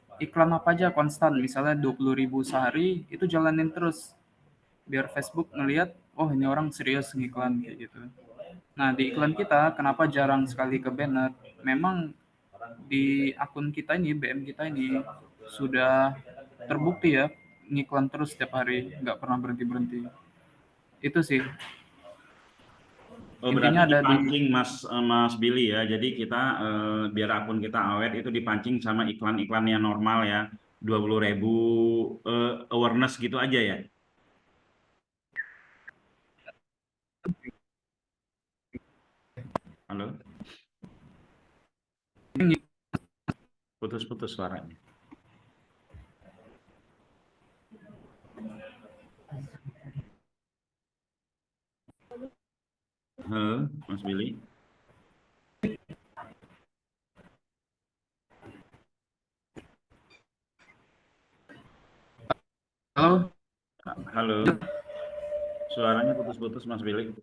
apa aja konstan, misalnya 20.000 sehari, itu jalanin terus. Biar Facebook ngelihat, oh ini orang serius ngiklan kayak gitu. Nah di iklan kita, kenapa jarang sekali ke banned? Memang di akun kita ini, BM kita ini, sudah terbukti ya, ngiklan terus setiap hari, nggak pernah berhenti-berhenti. Itu sih. Oh, berarti Intinya ada di dipancing Mas Billy ya. Jadi kita biar akun kita awet itu dipancing sama iklan-iklan yang normal ya. 20.000 awareness gitu aja ya. Halo? Putus-putus suaranya. Halo, Mas Billy. Halo, Halo. Suaranya putus-putus Mas Billy.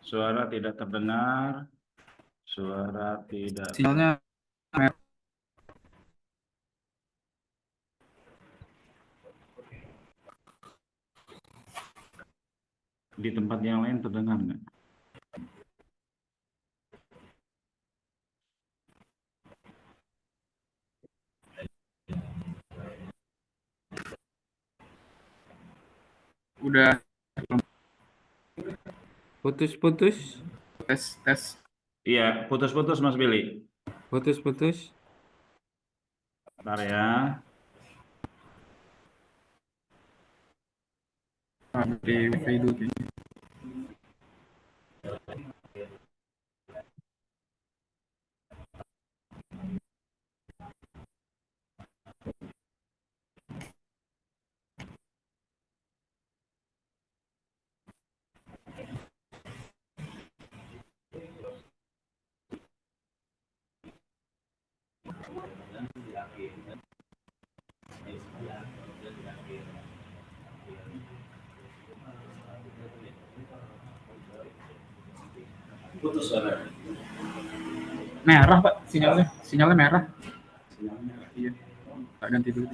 Suara tidak terdengar. Suara tidak. sinyalnya Di tempat yang lain terdengar nggak? Udah Putus-putus. tes. Iya, putus-putus Mas Billy. Putus-putus. Bentar ya. Di wifi dulu kayaknya. Putus suara. Merah Pak, sinyalnya merah. Iya, tak ganti dulu.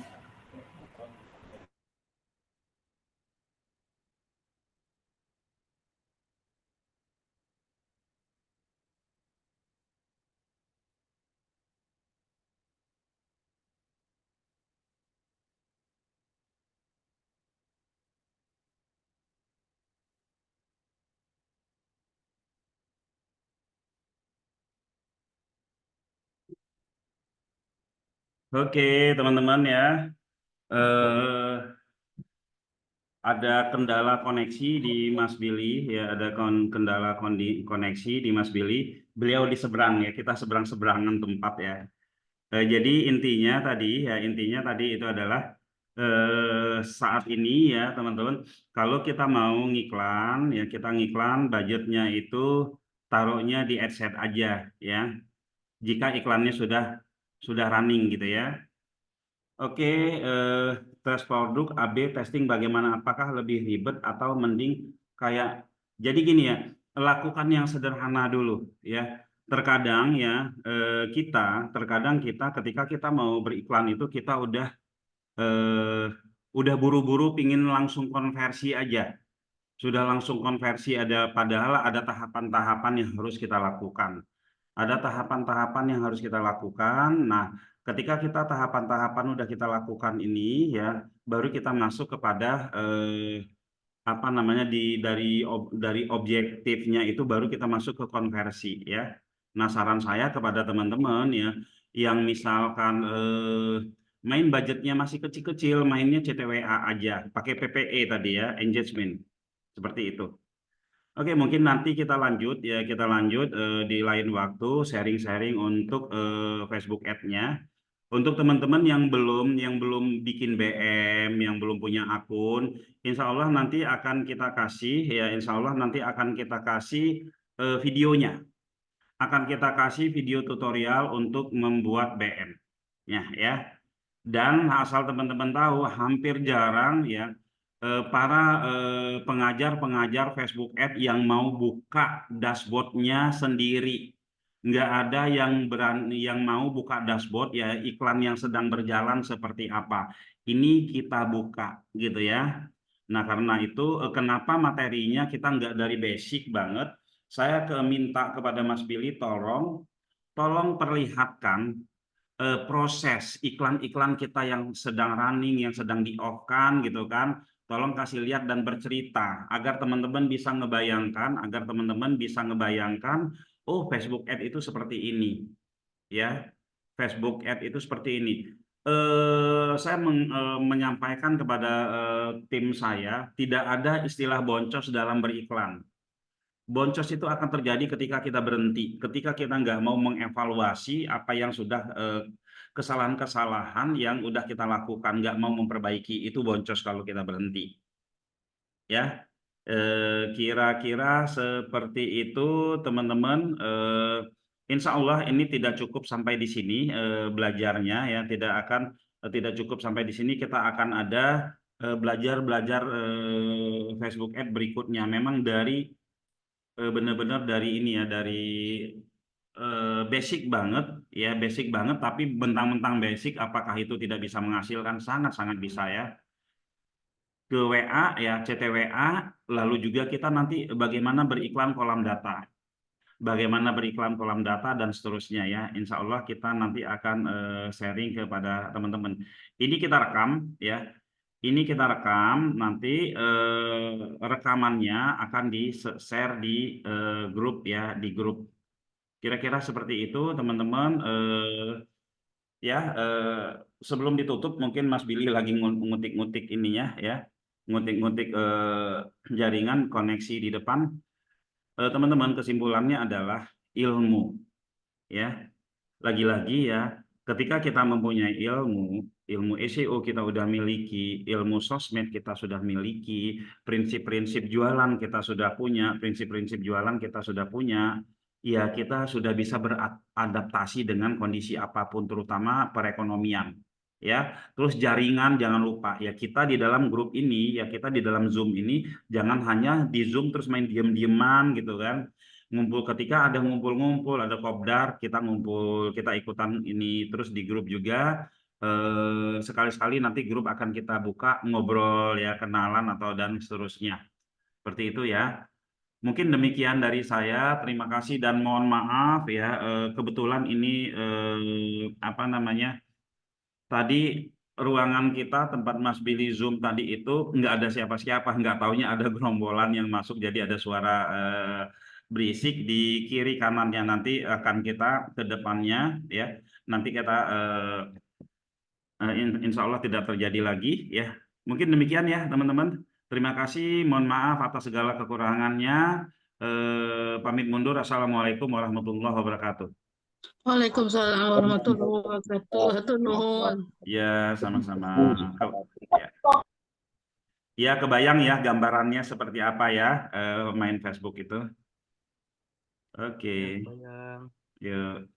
Oke, teman-teman ya. Eh, ada kendala koneksi di Mas Billy ya, ada kendala koneksi di Mas Billy. Beliau di seberang ya, kita seberang-seberangan tempat ya. Jadi intinya tadi itu adalah saat ini ya teman-teman, kalau kita mau ngiklan ya, kita ngiklan budgetnya itu taruhnya di adset aja ya. Jika iklannya sudah running gitu ya. Oke, tes produk AB testing bagaimana? Apakah lebih ribet atau mending kayak jadi gini ya, lakukan yang sederhana dulu ya. Terkadang ya terkadang kita ketika kita mau beriklan itu kita udah buru-buru pingin langsung konversi aja. Sudah langsung konversi padahal ada tahapan-tahapan yang harus kita lakukan. Ada tahapan-tahapan yang harus kita lakukan. Nah, ketika kita tahapan-tahapan udah kita lakukan ini ya, baru kita masuk kepada apa namanya dari objektifnya itu baru kita masuk ke konversi ya. Nah, saran saya kepada teman-teman ya, yang misalkan main budgetnya masih kecil-kecil, mainnya CTWA aja, pakai PPE tadi ya, engagement, seperti itu. Oke, mungkin nanti kita lanjut ya, di lain waktu sharing-sharing untuk Facebook Ad-nya. Untuk teman-teman yang belum bikin BM, yang belum punya akun, insya Allah nanti akan kita kasih ya, insya Allah nanti akan kita kasih videonya, akan kita kasih video tutorial untuk membuat BM-nya ya. Dan asal teman-teman tahu, hampir jarang ya para pengajar-pengajar Facebook Ad yang mau buka dashboardnya sendiri. Nggak ada yang berani yang mau buka dashboard ya, iklan yang sedang berjalan seperti apa. Ini kita buka gitu ya. Nah, karena itu kenapa materinya kita nggak dari basic banget. Saya minta kepada Mas Billy, tolong perlihatkan proses iklan-iklan kita yang sedang running, yang sedang di-off-kan gitu kan, tolong kasih lihat dan bercerita agar teman-teman bisa ngebayangkan, oh Facebook Ad itu seperti ini, ya, Facebook Ad itu seperti ini. Saya menyampaikan kepada tim saya, tidak ada istilah boncos dalam beriklan. Boncos itu akan terjadi ketika kita berhenti, ketika kita nggak mau mengevaluasi apa yang sudah kesalahan-kesalahan yang udah kita lakukan, nggak mau memperbaiki, itu boncos kalau kita berhenti. Ya, kira-kira seperti itu teman-teman. Insya Allah ini tidak cukup sampai di sini belajarnya ya, tidak cukup sampai di sini. Kita akan ada belajar Facebook Ad berikutnya. Memang benar-benar dari ini ya, dari basic banget, tapi bentang-bentang basic, apakah itu tidak bisa menghasilkan? Sangat-sangat bisa ya. ke WA ya, CT WA, lalu juga kita nanti bagaimana beriklan kolom data. Bagaimana beriklan kolom data dan seterusnya ya. Insya Allah kita nanti akan sharing kepada teman-teman. Ini kita rekam ya. Ini kita rekam, nanti rekamannya akan di-share di grup ya, di grup. Kira-kira seperti itu teman-teman. Ya, sebelum ditutup mungkin Mas Billy lagi ngutik-ngutik ininya ya, ngutik-ngutik jaringan koneksi di depan. Teman-teman, kesimpulannya adalah ilmu ya. Lagi-lagi ya, ketika kita mempunyai ilmu SEO kita udah miliki, ilmu sosmed kita sudah miliki, prinsip-prinsip jualan kita sudah punya, prinsip-prinsip jualan kita sudah punya, ya kita sudah bisa beradaptasi dengan kondisi apapun, terutama perekonomian. Ya, terus jaringan jangan lupa ya, kita di dalam grup ini ya, kita di dalam Zoom ini jangan hanya di Zoom terus main diem-dieman gitu kan. Ngumpul ketika ada ngumpul-ngumpul, ada kopdar, kita ngumpul, kita ikutan ini terus di grup juga. Sekali-sekali nanti grup akan kita buka ngobrol ya, kenalan atau dan seterusnya. Seperti itu ya. Mungkin demikian dari saya. Terima kasih dan mohon maaf ya. Kebetulan ini apa namanya? Tadi ruangan kita tempat Mas Billy Zoom tadi itu nggak ada siapa-siapa, nggak taunya ada gerombolan yang masuk, jadi ada suara berisik di kiri kanannya. Nanti akan kita ke depannya ya. Nanti kita insya Allah tidak terjadi lagi ya. Mungkin demikian ya teman-teman. Terima kasih, mohon maaf atas segala kekurangannya. Pamit mundur. Assalamualaikum warahmatullahi wabarakatuh. Waalaikumsalam warahmatullahi wabarakatuh. Hatur nuhun. Ya, sama-sama. Ya. Ya, kebayang ya gambarannya seperti apa ya main Facebook itu. Oke. Yang Yuk.